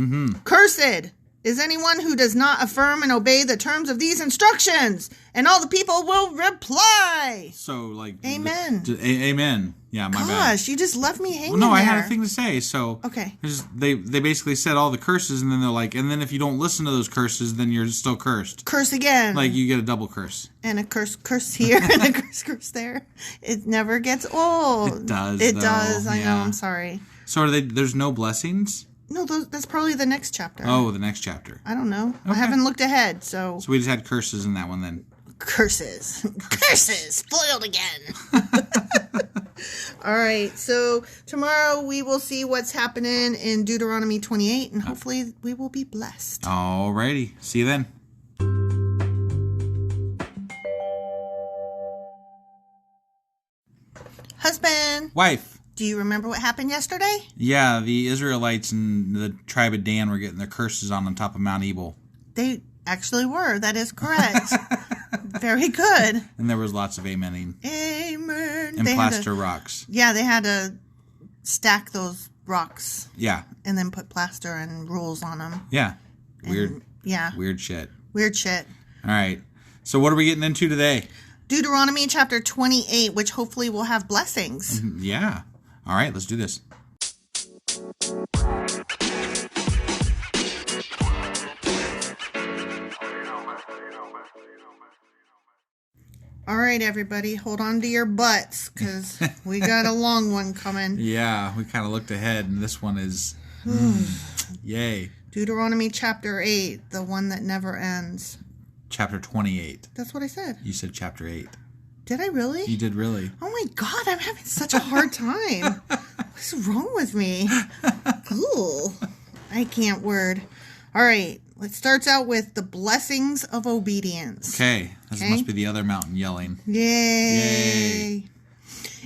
Cursed is anyone who does not affirm and obey the terms of these instructions. And all the people will reply. So, like... Amen. Amen. Yeah, my bad. Gosh, you just left me hanging I there. had a thing to say. So, okay. They basically said all the curses, and then they're like, and then if you don't listen to those curses, then you're still cursed. Curse again. Like, you get a double curse. And a curse here, and a curse there. It never gets old. It does, It does. I know. I'm sorry. So, there's no blessings? No, that's probably the next chapter. Oh, the next chapter. I don't know. Okay. I haven't looked ahead, so... So we just had curses in that one then. Curses. Foiled again. All right. So tomorrow we will see what's happening in Deuteronomy 28, and hopefully we will be blessed. All righty. See you then. Husband. Wife. Do you remember what happened yesterday? Yeah, the Israelites and the tribe of Dan were getting their curses on top of Mount Ebal. They actually were. That is correct. Very good. And there was lots of amening. Amen. And plaster rocks. Yeah, they had to stack those rocks. Yeah. And then put plaster and rules on them. Yeah. Weird shit. Weird shit. All right. So what are we getting into today? Deuteronomy chapter 28, which hopefully will have blessings. Yeah. All right, let's do this. All right, everybody, hold on to your butts, because we got a long one coming. Yeah, we kind of looked ahead, and this one is... yay. Deuteronomy chapter 8, the one that never ends. Chapter 28. That's what I said. You said chapter 8. Did I really? You did really. Oh my God, I'm having such a hard time. What's wrong with me? Cool. I can't word. All right, It starts out with the blessings of obedience. Okay. This must be the other mountain yelling. Yay.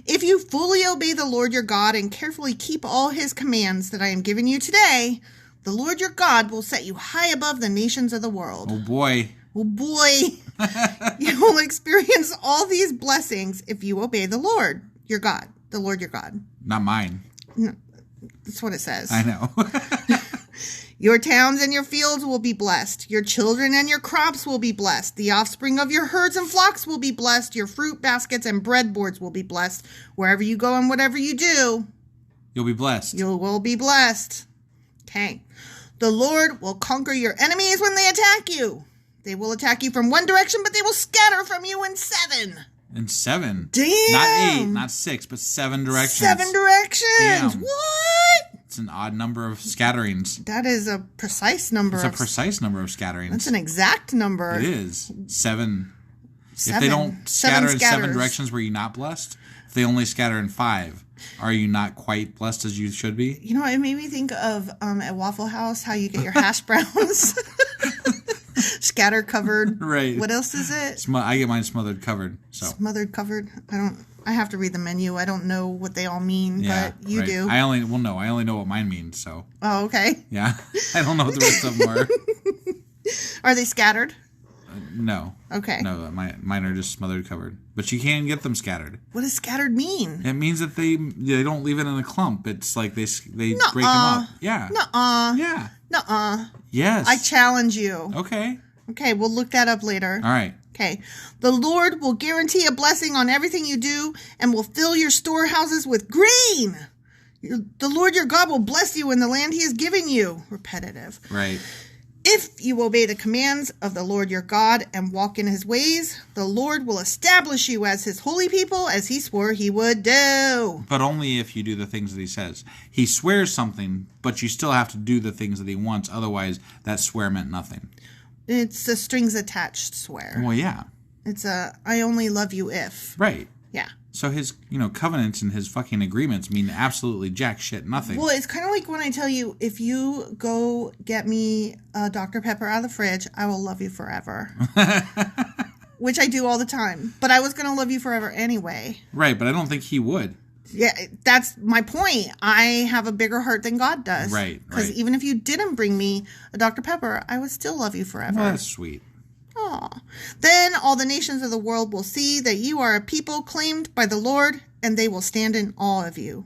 If you fully obey the Lord your God and carefully keep all his commands that I am giving you today, the Lord your God will set you high above the nations of the world. Oh, boy. Oh, boy. You will experience all these blessings if you obey the Lord your God. The Lord your God. Not mine. No, that's what it says. I know. Your towns and your fields will be blessed. Your children and your crops will be blessed. The offspring of your herds and flocks will be blessed. Your fruit baskets and breadboards will be blessed. Wherever you go and whatever you do, you'll be blessed. You will be blessed. Okay. The Lord will conquer your enemies when they attack you. They will attack you from one direction, but they will scatter from you in 7. In 7? Damn. Not 8, not 6, but 7 directions. 7 directions. Damn. What? It's an odd number of scatterings. That is a precise number. It's a precise number of scatterings. That's an exact number. It is. 7. If they don't scatter in 7 directions, were you not blessed? If they only scatter in 5, are you not quite blessed as you should be? You know, it made me think of at Waffle House how you get your hash browns. Scatter covered. Right. What else is it? I get mine smothered covered. So smothered covered. I have to read the menu. I don't know what they all mean, but you do. I only know what mine means. So. Oh, okay. Yeah, I don't know what the rest of them are. Are they scattered? No. Okay. No, mine are just smothered covered. But you can get them scattered. What does scattered mean? It means that they don't leave it in a clump. It's like they break them up. Yeah. Nuh-uh. Yeah. Nuh-uh. Yes. I challenge you. Okay. Okay, we'll look that up later. All right. Okay. The Lord will guarantee a blessing on everything you do and will fill your storehouses with grain. The Lord your God will bless you in the land he is giving you. Repetitive. Right. If you obey the commands of the Lord your God and walk in his ways, the Lord will establish you as his holy people, as he swore he would do. But only if you do the things that he says. He swears something, but you still have to do the things that he wants. Otherwise, that swear meant nothing. It's a strings attached swear. Well, yeah. It's a I only love you if. Right. Yeah. So his, covenants and his fucking agreements mean absolutely jack shit nothing. Well, it's kind of like when I tell you, if you go get me a Dr. Pepper out of the fridge, I will love you forever. Which I do all the time. But I was going to love you forever anyway. Right, but I don't think he would. Yeah, that's my point. I have a bigger heart than God does. Right. Because even if you didn't bring me a Dr. Pepper, I would still love you forever. Well, that's sweet. Aw. Then all the nations of the world will see that you are a people claimed by the Lord, and they will stand in awe of you.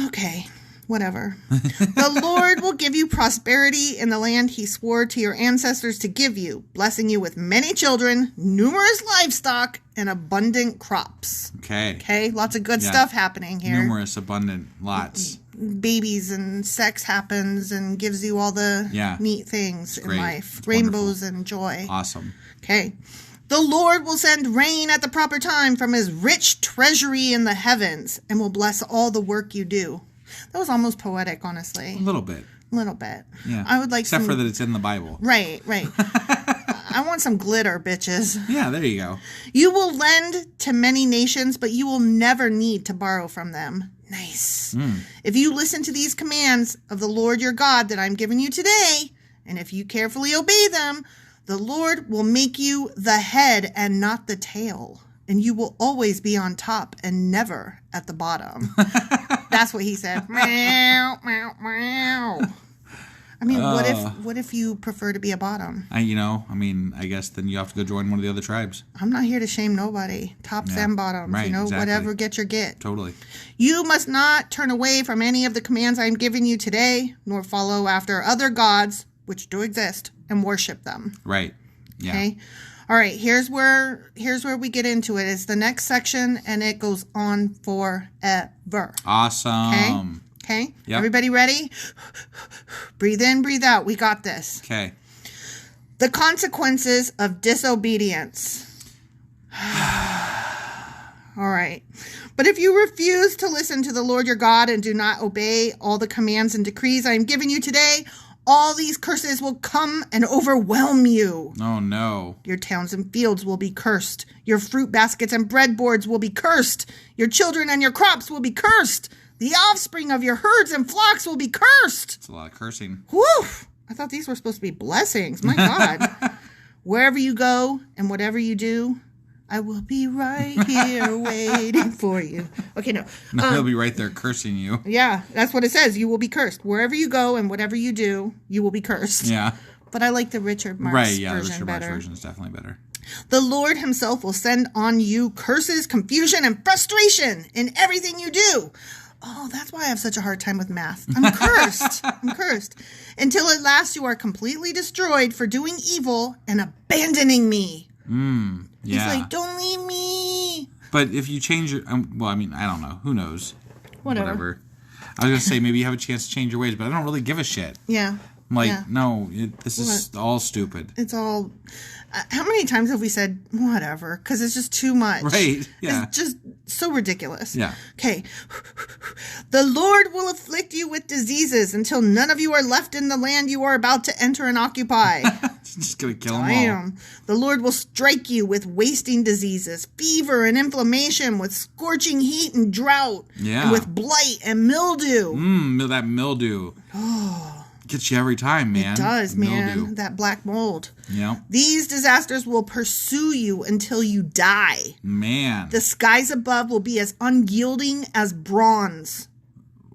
Okay, whatever. The Lord will give you prosperity in the land he swore to your ancestors to give you, blessing you with many children, numerous livestock, and abundant crops. Okay, lots of good stuff happening here. Numerous, abundant, lots. Babies and sex happens and gives you all the neat things in life. It's rainbows wonderful. And joy. Awesome. Okay. The Lord will send rain at the proper time from his rich treasury in the heavens and will bless all the work you do. That was almost poetic, honestly. A little bit. Yeah. I would like Except for that it's in the Bible. Right. I want some glitter, bitches. Yeah, there you go. You will lend to many nations, but you will never need to borrow from them. Nice. If you listen to these commands of the Lord your God that I'm giving you today, and if you carefully obey them, the Lord will make you the head and not the tail. And you will always be on top and never at the bottom. That's what he said. Meow, meow, meow. I mean, what if you prefer to be a bottom? I guess then you have to go join one of the other tribes. I'm not here to shame nobody. Tops and bottoms, right, exactly. Whatever get your get. Totally. You must not turn away from any of the commands I'm giving you today, nor follow after other gods, which do exist, and worship them. Right. Yeah. Okay. All right, here's where we get into it. It's the next section, and it goes on forever. Awesome. Okay? Yep. Everybody ready? Breathe in, breathe out. We got this. Okay. The consequences of disobedience. All right. But if you refuse to listen to the Lord your God and do not obey all the commands and decrees I am giving you today, all these curses will come and overwhelm you. Oh, no. Your towns and fields will be cursed. Your fruit baskets and breadboards will be cursed. Your children and your crops will be cursed. The offspring of your herds and flocks will be cursed. It's a lot of cursing. Woo! I thought these were supposed to be blessings. My God. Wherever you go and whatever you do, I will be right here waiting for you. Okay, no. He'll be right there cursing you. Yeah, that's what it says. You will be cursed. Wherever you go and whatever you do, you will be cursed. Yeah. But I like the Richard Marx version better. The Richard Marx version is definitely better. The Lord himself will send on you curses, confusion, and frustration in everything you do. Oh, that's why I have such a hard time with math. I'm cursed. I'm cursed. Until at last you are completely destroyed for doing evil and abandoning me. Yeah. He's like, don't leave me. But if you change your... well, I mean, I don't know. Who knows? Whatever. I was going to say, maybe you have a chance to change your ways, but I don't really give a shit. Yeah. I'm like, no, this is all stupid. It's all... how many times have we said, whatever? Because it's just too much. Right, yeah. It's just so ridiculous. Yeah. Okay. The Lord will afflict you with diseases until none of you are left in the land you are about to enter and occupy. Just going to kill them all. The Lord will strike you with wasting diseases, fever and inflammation, with scorching heat and drought, and with blight and mildew. That mildew. Oh. Gets you every time, man. It does, man. That black mold. Yeah. These disasters will pursue you until you die. Man. The skies above will be as unyielding as bronze.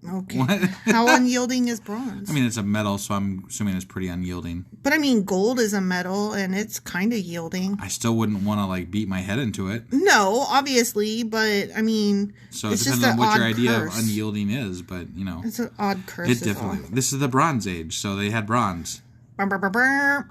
Okay. What? How unyielding is bronze? I mean, it's a metal, so I'm assuming it's pretty unyielding. But I mean, gold is a metal, and it's kind of yielding. I still wouldn't want to, like, beat my head into it. No, obviously, but I mean, so it's it depends just on what your idea curse. of unyielding is, but, you know. It's an odd curse. It definitely. This is the Bronze Age, so they had bronze. The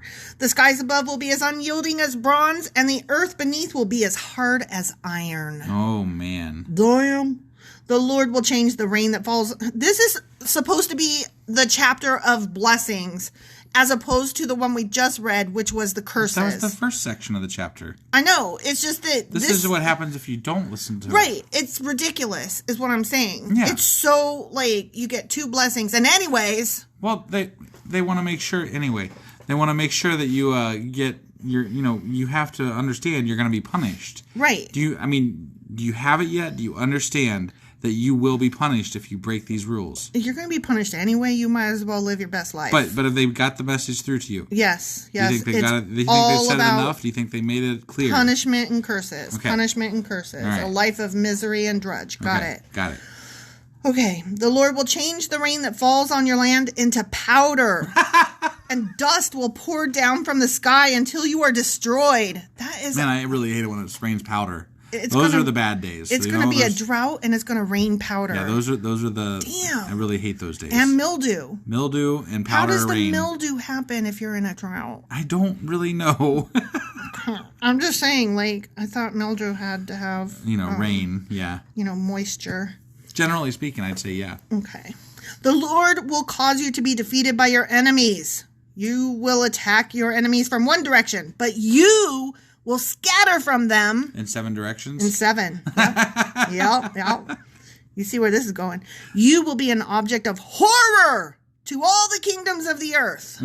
skies above will be as unyielding as bronze, and the earth beneath will be as hard as iron. Oh, man. Damn. The Lord will change the rain that falls. This is supposed to be the chapter of blessings, as opposed to the one we just read, which was the curses. That was the first section of the chapter. I know. It's just that this is what happens if you don't listen to it. Right. It's ridiculous, is what I'm saying. Yeah. It's so, like, you get two blessings. And anyways... Well, they want to make sure, anyway, they want to make sure that you get your, you have to understand you're going to be punished. Right. Do you have it yet? Do you understand that you will be punished if you break these rules? If you're going to be punished anyway, you might as well live your best life. But if they got the message through to you? Yes. Do you think they got it? Do you think they've said it enough? Do you think they made it clear? Punishment and curses. Okay. Punishment and curses. Right. A life of misery and drudge. Got it. Got it. Okay. The Lord will change the rain that falls on your land into powder. And dust will pour down from the sky until you are destroyed. That is... Man, I really hate it when it rains powder. Those are the bad days. It's going to be a drought, and it's going to rain powder. Yeah, those are the... Damn. I really hate those days. And mildew. Mildew and powder rain. How does the mildew happen if you're in a drought? I don't really know. I'm just saying, like, I thought mildew had to have... rain, yeah. Moisture. Generally speaking, I'd say yeah. Okay. The Lord will cause you to be defeated by your enemies. You will attack your enemies from one direction, but you... will scatter from them. In 7 directions? In 7. Yep. You see where this is going. You will be an object of horror to all the kingdoms of the earth.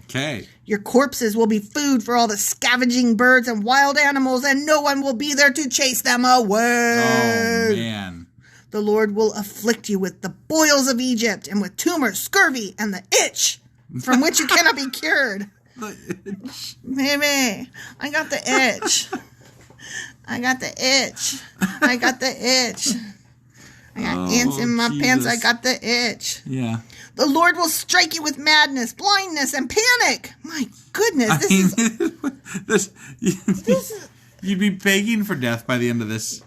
Okay. Your corpses will be food for all the scavenging birds and wild animals, and no one will be there to chase them away. Oh, man. The Lord will afflict you with the boils of Egypt and with tumors, scurvy, and the itch from which you cannot be cured. Baby, I got the itch. I got ants in my pants. I got the itch. Yeah. The Lord will strike you with madness, blindness, and panic. My goodness, you'd be begging for death by the end of this.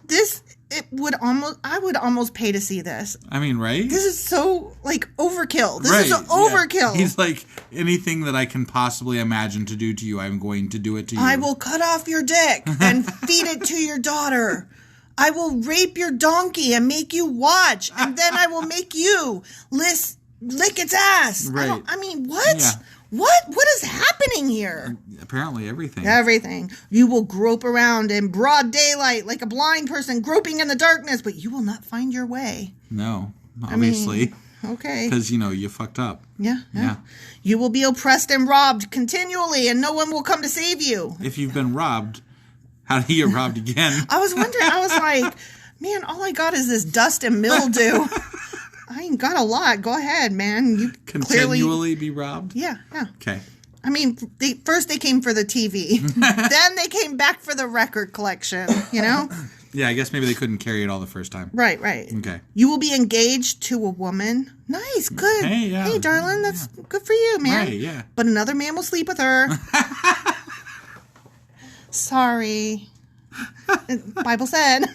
I would almost pay to see this. I mean, right? This is so, like, overkill. This is overkill. Yeah. He's like, anything that I can possibly imagine to do to you, I'm going to do it to you. I will cut off your dick and feed it to your daughter. I will rape your donkey and make you watch, and then I will make you lick its ass. Right. I mean, what? Yeah. What is happening here? Apparently everything. Everything. You will grope around in broad daylight like a blind person groping in the darkness, but you will not find your way. No, obviously. Okay. Because, you fucked up. Yeah. You will be oppressed and robbed continually, and no one will come to save you. If you've been robbed, how do you get robbed again? I was wondering, I was like, man, all I got is this dust and mildew. I ain't got a lot. Go ahead, man. You continually be robbed? Yeah. Okay. I mean, first they came for the TV. Then they came back for the record collection, you know? Yeah, I guess maybe they couldn't carry it all the first time. Right. Okay. You will be engaged to a woman. Nice, good. Hey, darling, that's good for you, man. Right, yeah. But another man will sleep with her. Sorry. Bible said.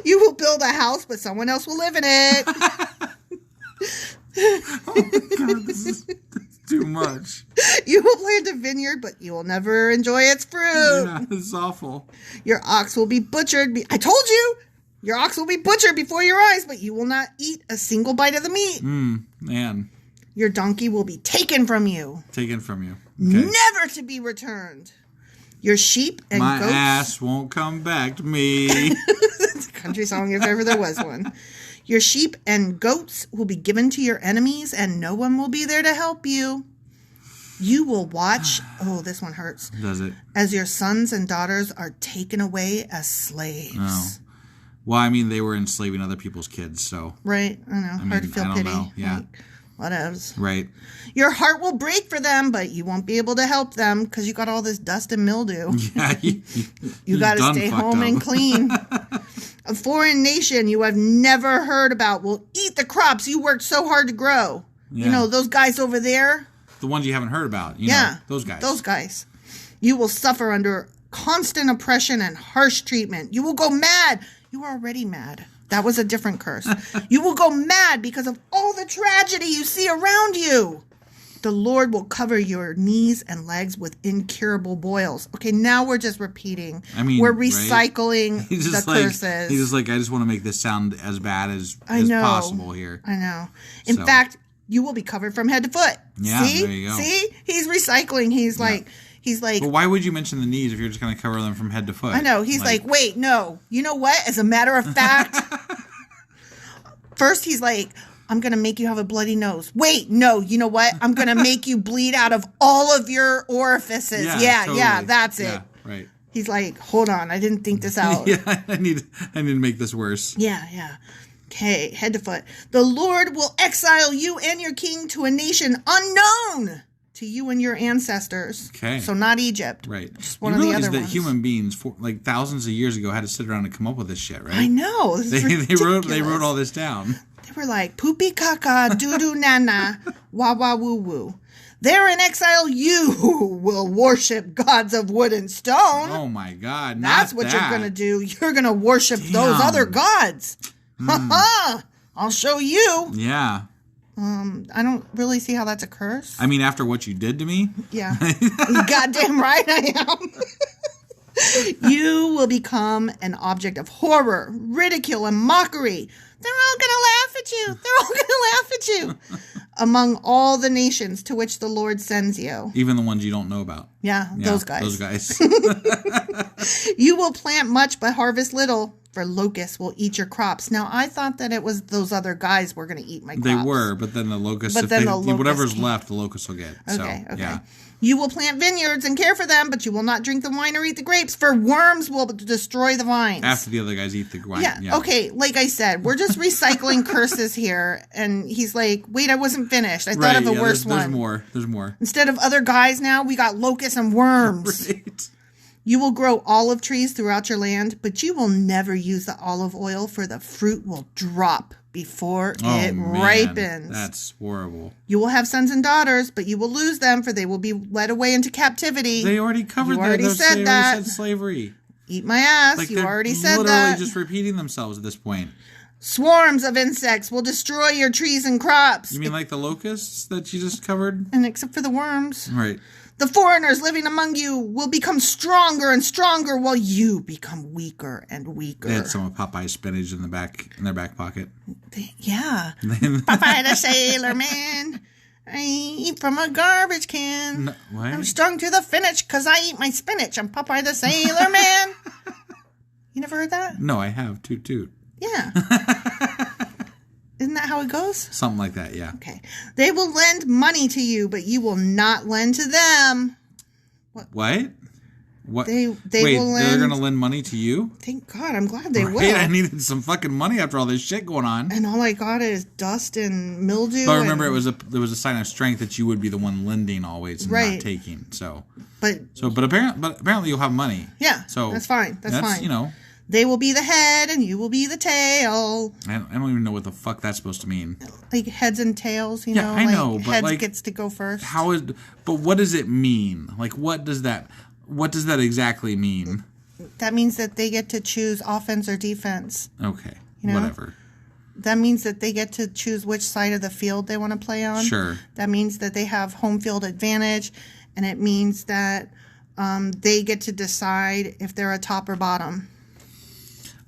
You will build a house, but someone else will live in it. Oh my God, this is too much. You will plant a vineyard, but you will never enjoy its fruit. Yeah, this is awful. Your ox will be butchered. I told you! Your ox will be butchered before your eyes, but you will not eat a single bite of the meat. Man. Your donkey will be taken from you. Okay. Never to be returned. Your sheep and goats... My ass won't come back to me. That's a country song if ever there was one. Your sheep and goats will be given to your enemies, and no one will be there to help you. You will watch... Oh, this one hurts. Does it? As your sons and daughters are taken away as slaves. Oh. Well, I mean, they were enslaving other people's kids, so... Right. I know. Hard to feel pity. Know. Yeah. Like, whatevs. Right. Your heart will break for them, but you won't be able to help them because you got all this dust and mildew. Yeah. You got to stay home and clean. A foreign nation you have never heard about will eat the crops you worked so hard to grow. Yeah. You know, those guys over there. The ones you haven't heard about. You know, those guys. Those guys. You will suffer under constant oppression and harsh treatment. You will go mad. You are already mad. That was a different curse. You will go mad because of all the tragedy you see around you. The Lord will cover your knees and legs with incurable boils. Okay, now we're just repeating. I mean, we're recycling the curses. He's just like, I just want to make this sound as bad as possible here. I know. In fact, you will be covered from head to foot. Yeah, See? There you go. See? He's recycling. He's like... But why would you mention the knees if you're just going to cover them from head to foot? I know. He's like, wait, no. You know what? As a matter of fact, first he's like, I'm going to make you have a bloody nose. Wait, no. You know what? I'm going to make you bleed out of all of your orifices. Yeah, totally. That's it. Yeah, right. He's like, hold on. I didn't think this out. Yeah, I need to make this worse. Yeah. Okay, head to foot. The Lord will exile you and your king to a nation unknown to you and your ancestors. Okay. So not Egypt. Right. Just one of the other ones. That human beings, like thousands of years ago, had to sit around and come up with this shit, right? I know. They wrote all this down. They were like, poopy caca, doo-doo nana, wah wah woo woo. There in exile, you will worship gods of wood and stone. Oh my God. That's what you're going to do. You're going to worship those other gods. Ha-ha. I'll show you. Yeah. I don't really see how that's a curse. I mean, after what you did to me? Yeah. Goddamn right I am. You will become an object of horror, ridicule, and mockery. They're all going to laugh at you. Among all the nations to which the Lord sends you. Even the ones you don't know about. Yeah, those guys. You will plant much but harvest little. For locusts will eat your crops. Now, I thought that it was those other guys were going to eat my crops. They were, but then the locusts, whatever's left, the locusts will get. Okay. Yeah. You will plant vineyards and care for them, but you will not drink the wine or eat the grapes, for worms will destroy the vines. After the other guys eat the wine. Yeah. Okay, like I said, we're just recycling curses here. And he's like, wait, I wasn't finished. I thought of a worse one. There's more. Instead of other guys now, we got locusts and worms. Right. You will grow olive trees throughout your land, but you will never use the olive oil, for the fruit will drop before it ripens. That's horrible. You will have sons and daughters, but you will lose them, for they will be led away into captivity. They already covered that. They already said slavery. Eat my ass. You already said that. Literally just repeating themselves at this point. Swarms of insects will destroy your trees and crops. You mean like the locusts that you just covered? And except for the worms. Right. The foreigners living among you will become stronger and stronger while you become weaker and weaker. They had some of Popeye's spinach in their back pocket. Yeah. Popeye the Sailor Man. I eat from a garbage can. No, what? I'm strung to the finish because I eat my spinach. I'm Popeye the Sailor Man. You never heard that? No, I have. Toot toot. Yeah. Isn't that how it goes? Something like that, yeah. Okay. They will lend money to you, but you will not lend to them. What? What? Wait, will they're going to lend money to you? Thank God. I'm glad they will. I needed some fucking money after all this shit going on. And all I got is dust and mildew. But remember, there was a sign of strength that you would be the one lending always and not taking. But apparently you'll have money. Yeah. So that's fine. That's fine. You know. They will be the head and you will be the tail. I don't even know what the fuck that's supposed to mean. Like heads and tails, you know? I know, but heads gets to go first. But what does it mean? Like, what does that exactly mean? That means that they get to choose offense or defense. Okay. You know? Whatever. That means that they get to choose which side of the field they want to play on. Sure. That means that they have home field advantage, and it means that they get to decide if they're a top or bottom.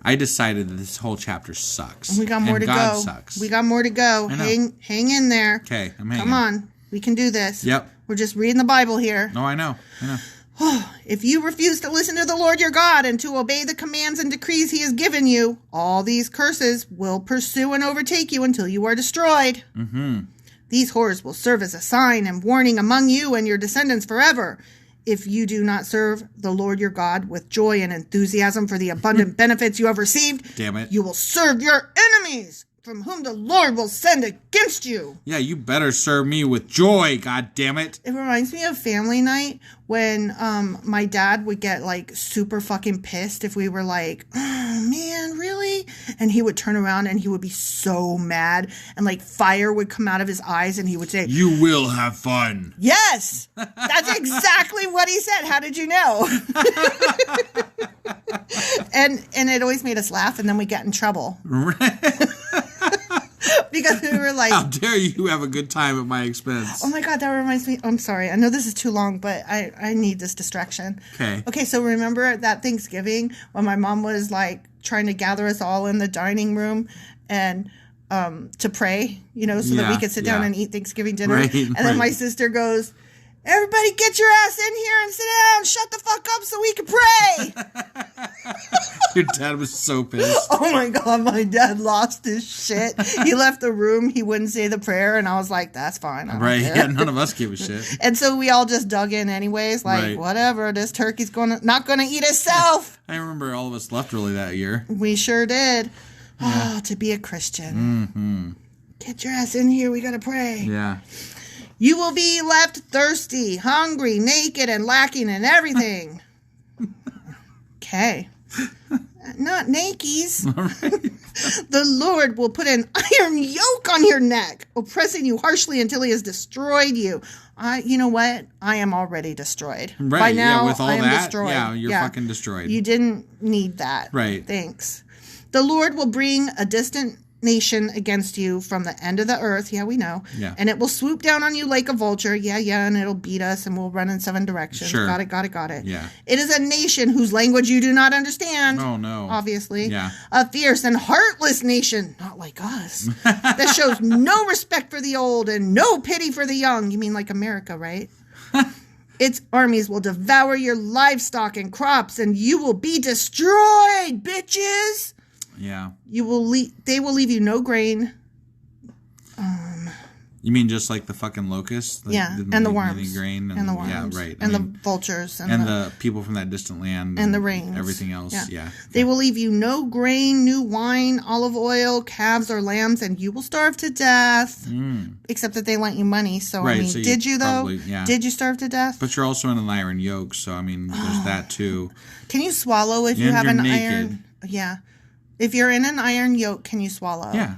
I decided that this whole chapter sucks. We got more to God go. Sucks. We got more to go. Hang in there. Okay, I'm hanging. Come on. We can do this. Yep. We're just reading the Bible here. No, I know. If you refuse to listen to the Lord your God and to obey the commands and decrees he has given you, all these curses will pursue and overtake you until you are destroyed. Mm-hmm. These horrors will serve as a sign and warning among you and your descendants forever. If you do not serve the Lord your God with joy and enthusiasm for the abundant benefits you have received, damn it, you will serve your enemies, from whom the Lord will send against you. Yeah, you better serve me with joy, god damn it. It reminds me of family night when my dad would get like super fucking pissed if we were like, oh man, really? And he would turn around and he would be so mad and like fire would come out of his eyes and he would say, you will have fun. Yes, that's exactly what he said. How did you know? and it always made us laugh and then we got in trouble. Because we were like, how dare you have a good time at my expense. Oh my God, that reminds me. I'm sorry. I know this is too long, but I need this distraction. Okay, so remember that Thanksgiving when my mom was like trying to gather us all in the dining room and to pray, you know, so that we could sit down and eat Thanksgiving dinner. Right, and then my sister goes, everybody get your ass in here and sit down. Shut the fuck up so we can pray. Your dad was so pissed. Oh my God, my dad lost his shit. He left the room. He wouldn't say the prayer. And I was like, that's fine. Right. Yeah, none of us give a shit. And so we all just dug in anyways. Like, whatever. This turkey's not going to eat itself. I remember all of us left early that year. We sure did. Yeah. Oh, to be a Christian. Mm-hmm. Get your ass in here. We got to pray. Yeah. You will be left thirsty, hungry, naked, and lacking in everything. Okay. Not nakies. Right. The Lord will put an iron yoke on your neck, oppressing you harshly until he has destroyed you. You know what? I am already destroyed. Right. By now, with all I am that, destroyed. Yeah, you're fucking destroyed. You didn't need that. Right. Thanks. The Lord will bring a distant nation against you from the end of the earth. Yeah, we know. Yeah. And it will swoop down on you like a vulture. Yeah, and it'll beat us and we'll run in 7 directions. Sure. Got it. Yeah. It is a nation whose language you do not understand. Oh, no. Obviously. Yeah. A fierce and heartless nation, not like us, that shows no respect for the old and no pity for the young. You mean like America, right? Its armies will devour your livestock and crops and you will be destroyed, bitches. Yeah. They will leave you no grain. You mean just like the fucking locusts? And the worms. Grain and the worms. Yeah, right. And the vultures. And the people from that distant land. And the rains. Everything else. Yeah. They will leave you no grain, new wine, olive oil, calves or lambs, and you will starve to death. Except that they lent you money. So, right, I mean, so did you though? Probably, yeah. Did you starve to death? But you're also in an iron yoke, so I mean, there's that too. Can you swallow if you have an iron? Yeah. If you're in an iron yoke, can you swallow? Yeah.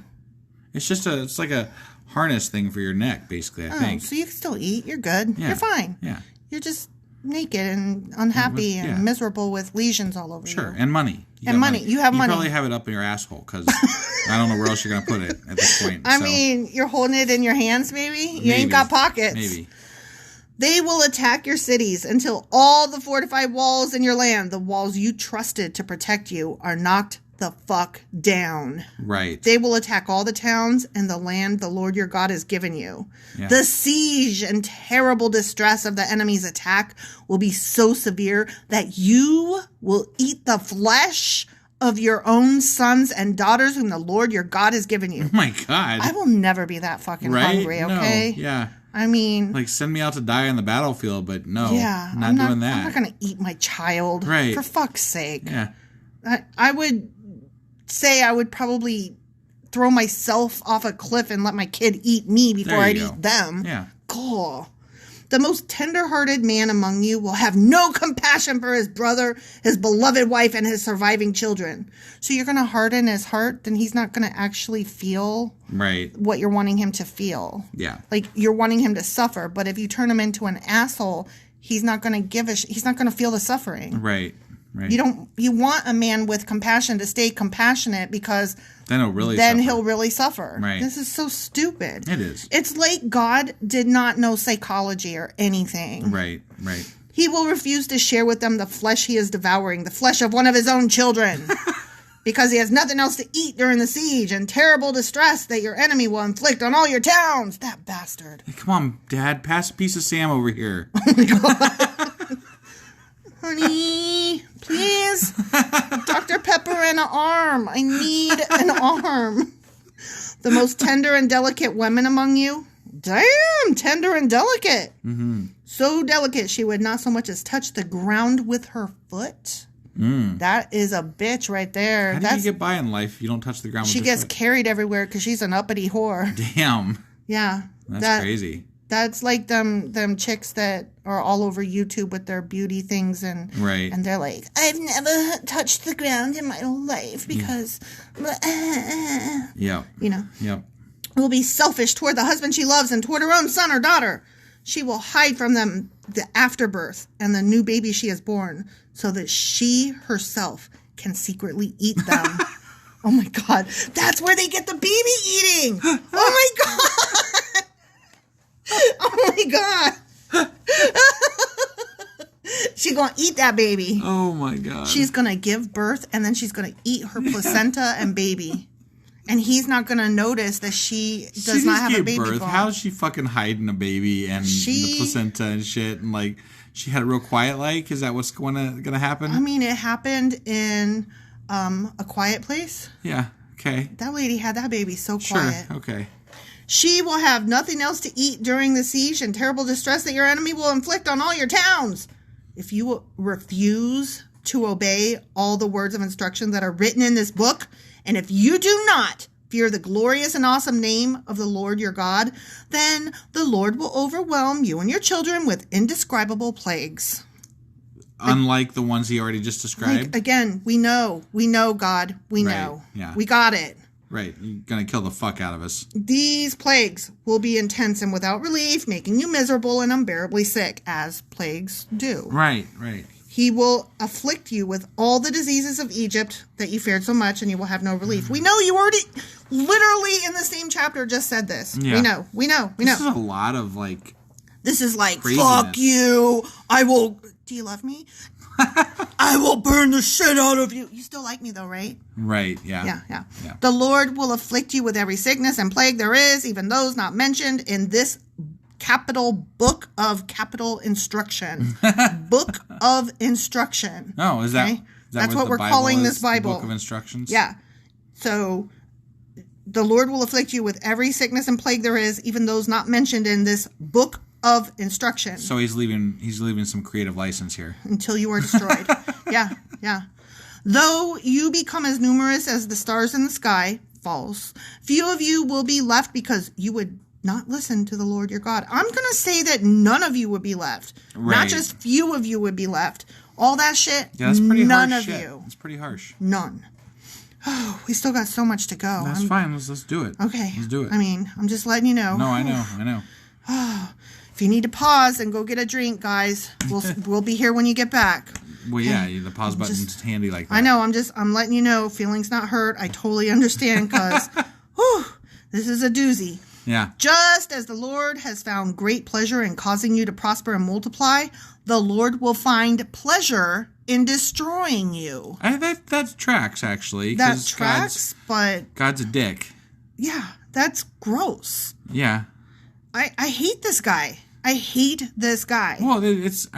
It's like a harness thing for your neck, basically, I think. So you can still eat. You're good. Yeah. You're fine. Yeah. You're just naked and unhappy and miserable with lesions all over you. Sure. And money. You have money. You probably have it up in your asshole because I don't know where else you're going to put it at this point. I mean, you're holding it in your hands, maybe? You ain't got pockets. Maybe. They will attack your cities until all the fortified walls in your land, the walls you trusted to protect you, are knocked the fuck down. Right. They will attack all the towns and the land the Lord your God has given you. Yeah. The siege and terrible distress of the enemy's attack will be so severe that you will eat the flesh of your own sons and daughters whom the Lord your God has given you. Oh my God. I will never be that fucking hungry, okay? No. Yeah. I mean... Like, send me out to die on the battlefield, but no. Yeah. Not doing that. I'm not going to eat my child. Right. For fuck's sake. Yeah. I would say I would probably throw myself off a cliff and let my kid eat me before I'd eat them. Yeah. Cool. The most tender-hearted man among you will have no compassion for his brother, his beloved wife, and his surviving children. So you're going to harden his heart, then he's not going to actually feel what you're wanting him to feel. Yeah. Like, you're wanting him to suffer, but if you turn him into an asshole, he's not going to he's not going to feel the suffering. Right. Right. You want a man with compassion to stay compassionate because then he'll really suffer. Right. This is so stupid. It is. It's like God did not know psychology or anything. Right. Right. He will refuse to share with them the flesh he is devouring, the flesh of one of his own children, because he has nothing else to eat during the siege and terrible distress that your enemy will inflict on all your towns. That bastard. Hey, come on, Dad. Pass a piece of Sam over here. Oh my God. Honey, please. Dr. Pepper and an arm. I need an arm. The most tender and delicate women among you. Damn, tender and delicate. Mm-hmm. So delicate she would not so much as touch the ground with her foot. That is a bitch right there. How do you get by in life if you don't touch the ground with your foot? She gets carried everywhere because she's an uppity whore. Damn. Yeah. That's crazy. That's like them chicks that are all over YouTube with their beauty things and they're like, I've never touched the ground in my life because yeah. You know. Yep. Will be selfish toward the husband she loves and toward her own son or daughter. She will hide from them the afterbirth and the new baby she has born so that she herself can secretly eat them. Oh my God. That's where they get the baby eating. Oh my God. Oh my God. She's going to eat that baby. Oh my God. She's going to give birth and then she's going to eat her placenta and baby. And he's not going to notice that she does not have a baby bump. How is she fucking hiding a baby and the placenta and shit? And like, she had it real quiet like? Is that what's going to happen? I mean, it happened in A Quiet Place. Yeah. Okay. That lady had that baby so quiet. Sure. Okay. She will have nothing else to eat during the siege and terrible distress that your enemy will inflict on all your towns. If you refuse to obey all the words of instruction that are written in this book, and if you do not fear the glorious and awesome name of the Lord your God, then the Lord will overwhelm you and your children with indescribable plagues. Unlike the ones he already just described? Like, again, we know, God, we know. Yeah. We got it. Right. You're going to kill the fuck out of us. These plagues will be intense and without relief, making you miserable and unbearably sick, as plagues do. Right, right. He will afflict you with all the diseases of Egypt that you feared so much, and you will have no relief. We know you already, literally in the same chapter, just said this. Yeah. We know. This is a lot of, like... This is like, craziness. Fuck you. I will... Do you love me? I will burn the shit out of you. You still like me though, right? Right, yeah. Yeah. The Lord will afflict you with every sickness and plague there is, even those not mentioned in this capital book of capital instruction. Book of instruction. Oh, is that... Okay? That's what we're calling this Bible. Book of instructions? Yeah. So... The Lord will afflict you with every sickness and plague there is, even those not mentioned in this book of instruction. So he's leaving some creative license here. Until you are destroyed. Yeah. Though you become as numerous as the stars in the sky, false, few of you will be left because you would not listen to the Lord your God. I'm going to say that none of you would be left. Right. Not just few of you would be left. All that shit, yeah, that's pretty none harsh of shit. You. It's pretty harsh. None. Oh, we still got so much to go. That's fine. Let's do it. Okay. Let's do it. I mean, I'm just letting you know. No, I know. Oh, if you need to pause and go get a drink, guys, we'll be here when you get back. Well, yeah, the pause button's handy like that. I know. I'm letting you know. Feelings not hurt. I totally understand because, this is a doozy. Yeah. Just as the Lord has found great pleasure in causing you to prosper and multiply, the Lord will find pleasure in destroying you. That tracks, actually. That tracks, but... God's a dick. Yeah, that's gross. Yeah. I hate this guy. Well, this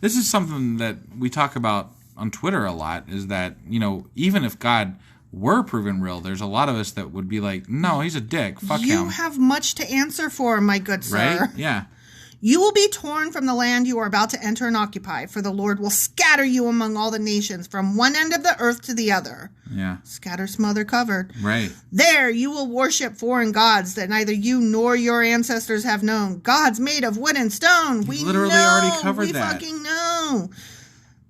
is something that we talk about on Twitter a lot is that, even if God were proven real, there's a lot of us that would be like, no, he's a dick. Fuck him. You have much to answer for, my good sir. Right? Yeah. You will be torn from the land you are about to enter and occupy, for the Lord will scatter you among all the nations from one end of the earth to the other. Yeah. Scatter, smother, covered. Right. There you will worship foreign gods that neither you nor your ancestors have known. Gods made of wood and stone. We literally know. Already covered that. We fucking know.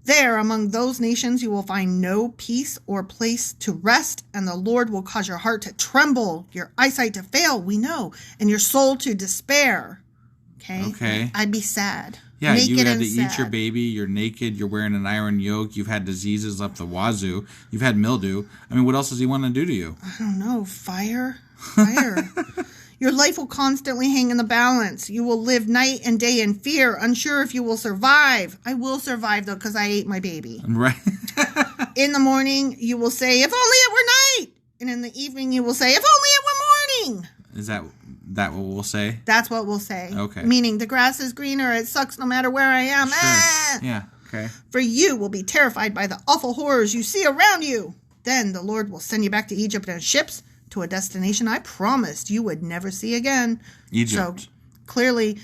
There, among those nations, you will find no peace or place to rest, and the Lord will cause your heart to tremble, your eyesight to fail, we know, and your soul to despair. Okay. I'd be sad. Yeah, naked you had to eat your baby. You're naked. You're wearing an iron yoke. You've had diseases up the wazoo. You've had mildew. I mean, what else does he want to do to you? I don't know. Fire. Your life will constantly hang in the balance. You will live night and day in fear, unsure if you will survive. I will survive, though, because I ate my baby. Right. In the morning, you will say, if only it were night. And in the evening, you will say, if only it were morning. Is that what we'll say? That's what we'll say. Okay. Meaning the grass is greener. It sucks no matter where I am. Sure. Ah! Yeah. Okay. For you will be terrified by the awful horrors you see around you. Then the Lord will send you back to Egypt in ships to a destination I promised you would never see again. Egypt. So clearly,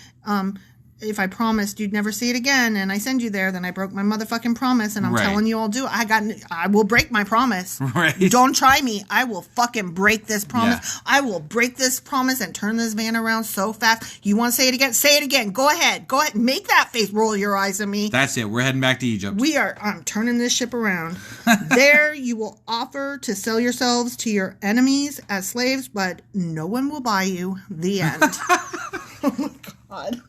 if I promised you'd never see it again and I send you there, then I broke my motherfucking promise, and I'm telling you all I will break my promise. Right. Don't try me. I will fucking break this promise. Yeah. I will break this promise and turn this van around so fast. You want to say it again? Say it again. Go ahead. Make that face. Roll your eyes at me. That's it. We're heading back to Egypt. I'm turning this ship around. There you will offer to sell yourselves to your enemies as slaves, but no one will buy you. The end. Oh my God.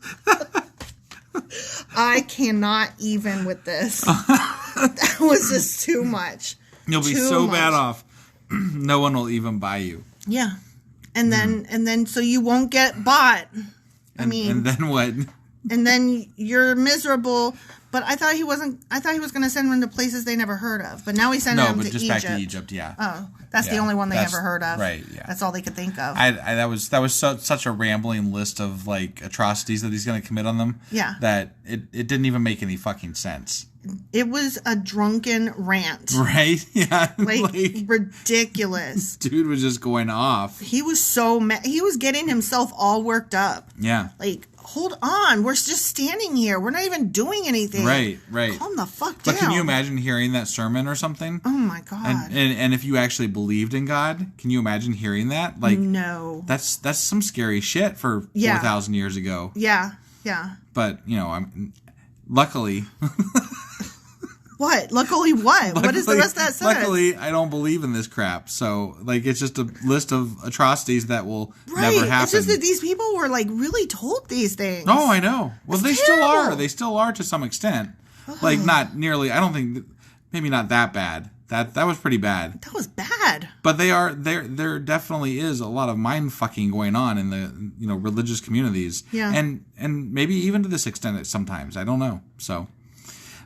I cannot even with this. That was just too much. You'll be so bad off. No one will even buy you. Yeah. And then so you won't get bought. And then what? And then you're miserable. But I thought he was going to send them to places they never heard of. But now he's sending them to Egypt. No, but just back to Egypt, yeah. Oh, that's the only one they ever heard of. Right, yeah. That's all they could think of. That was such a rambling list of like atrocities that he's going to commit on them. Yeah. That it didn't even make any fucking sense. It was a drunken rant. Right? Yeah. Like ridiculous. Dude was just going off. He was so mad. He was getting himself all worked up. Yeah. Like, hold on. We're just standing here. We're not even doing anything. Right. Calm the fuck down. But can you imagine hearing that sermon or something? Oh, my God. And if you actually believed in God, can you imagine hearing that? Like, no. That's some scary shit for 4,000 years ago. Yeah. But, luckily... What? Luckily what? What is the rest of that sentence? Luckily, I don't believe in this crap. So, it's just a list of atrocities that will never happen. It's just that these people were, really told these things. Oh, I know. Well, it's they terrible. Still are. They still are to some extent. Not nearly. I don't think... Maybe not that bad. That was pretty bad. That was bad. But there definitely is a lot of mind fucking going on in the, religious communities. Yeah. And maybe even to this extent sometimes. I don't know. So...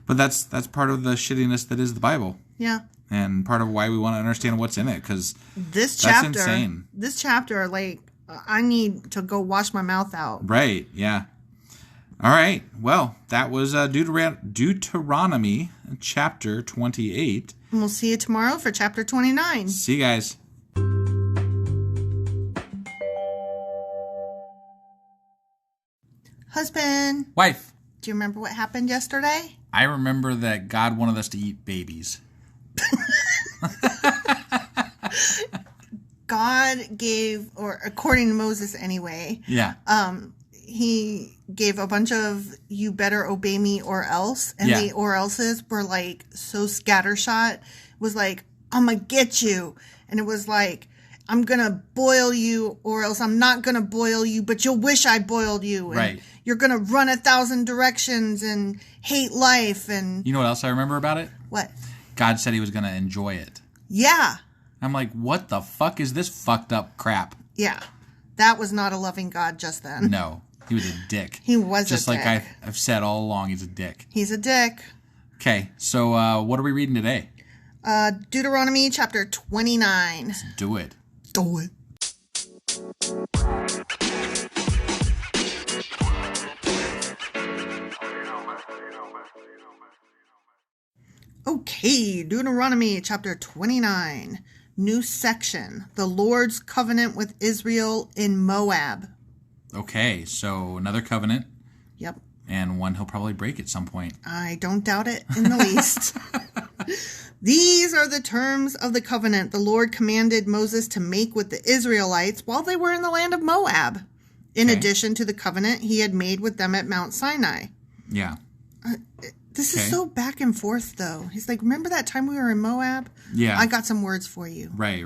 But that's part of the shittiness that is the Bible. Yeah. And part of why we want to understand what's in it, because that's insane. This chapter, I need to go wash my mouth out. Right, yeah. All right, well, that was Deuteronomy chapter 28. And we'll see you tomorrow for chapter 29. See you guys. Husband. Wife. Do you remember what happened yesterday? I remember that God wanted us to eat babies. God gave, or according to Moses anyway, he gave a bunch of you better obey me or else. And the or else's were so scattershot. It was I'm going to get you. And it was I'm going to boil you or else I'm not going to boil you, but you'll wish I boiled you. And right. You're going to run 1,000 directions and hate life. And you know what else I remember about it? What? God said he was going to enjoy it. Yeah. I'm like, what the fuck is this fucked up crap? Yeah. That was not a loving God just then. No. He was a dick. He was just a dick. Just like I've said all along, he's a dick. He's a dick. Okay, so what are we reading today? Deuteronomy chapter 29. Let's do it. Do it. Okay, Deuteronomy chapter 29. New section. The Lord's covenant with Israel in Moab. Okay, so another covenant. Yep. And one he'll probably break at some point. I don't doubt it in the least. These are the terms of the covenant the Lord commanded Moses to make with the Israelites while they were in the land of Moab, in addition to the covenant he had made with them at Mount Sinai. Yeah. This is so back and forth, though. He's like, remember that time we were in Moab? Yeah. I got some words for you. Right.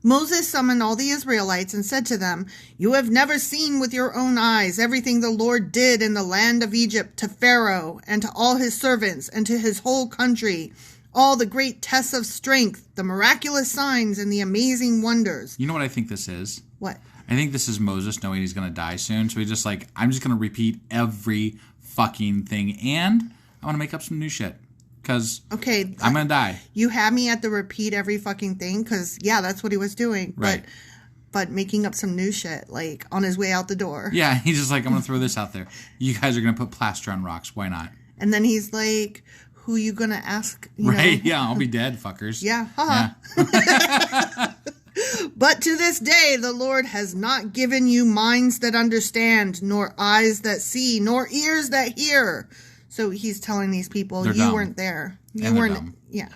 Moses summoned all the Israelites and said to them, "You have never seen with your own eyes everything the Lord did in the land of Egypt to Pharaoh and to all his servants and to his whole country, all the great tests of strength, the miraculous signs, and the amazing wonders." You know what I think this is? What? I think this is Moses knowing he's going to die soon. So he's just like, I'm just going to repeat every fucking thing. And I want to make up some new shit. Because I'm going to die. You had me at the repeat every fucking thing. Because, yeah, that's what he was doing. Right. But making up some new shit, like, on his way out the door. Yeah, he's just like, I'm going to throw this out there. You guys are going to put plaster on rocks. Why not? And then he's like, who you going to ask? You know? Yeah, I'll be dead, fuckers. Yeah, haha. Yeah. But to this day, the Lord has not given you minds that understand, nor eyes that see, nor ears that hear. So he's telling these people, you weren't there. You weren't. Dumb. Yeah.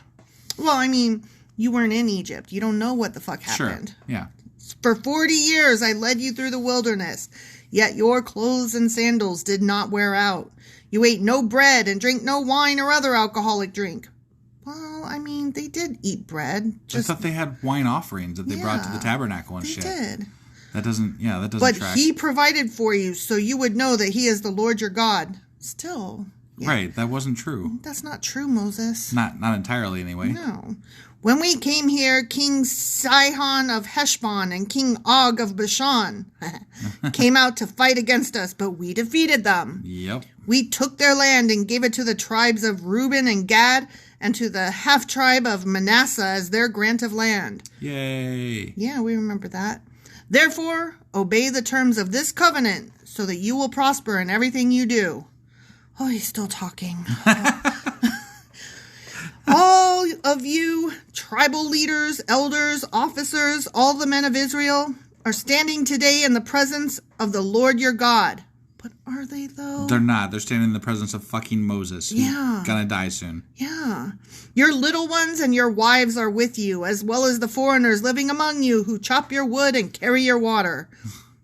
Well, I mean, you weren't in Egypt. You don't know what the fuck happened. Sure. Yeah. For 40 years, I led you through the wilderness, yet your clothes and sandals did not wear out. You ate no bread and drank no wine or other alcoholic drink. Well, I mean, they did eat bread. I thought they had wine offerings that they brought to the tabernacle and shit. They did. That doesn't track. But he provided for you so you would know that he is the Lord your God. Still. Yeah. Right, that wasn't true. That's not true, Moses. Not entirely, anyway. No. When we came here, King Sihon of Heshbon and King Og of Bashan came out to fight against us, but we defeated them. Yep. We took their land and gave it to the tribes of Reuben and Gad and to the half-tribe of Manasseh as their grant of land. Yay. Yeah, we remember that. Therefore, obey the terms of this covenant so that you will prosper in everything you do. Oh, he's still talking. All of you, tribal leaders, elders, officers, all the men of Israel, are standing today in the presence of the Lord your God. But are they, though? They're not. They're standing in the presence of fucking Moses. Who's gonna die soon. Yeah. Your little ones and your wives are with you, as well as the foreigners living among you who chop your wood and carry your water.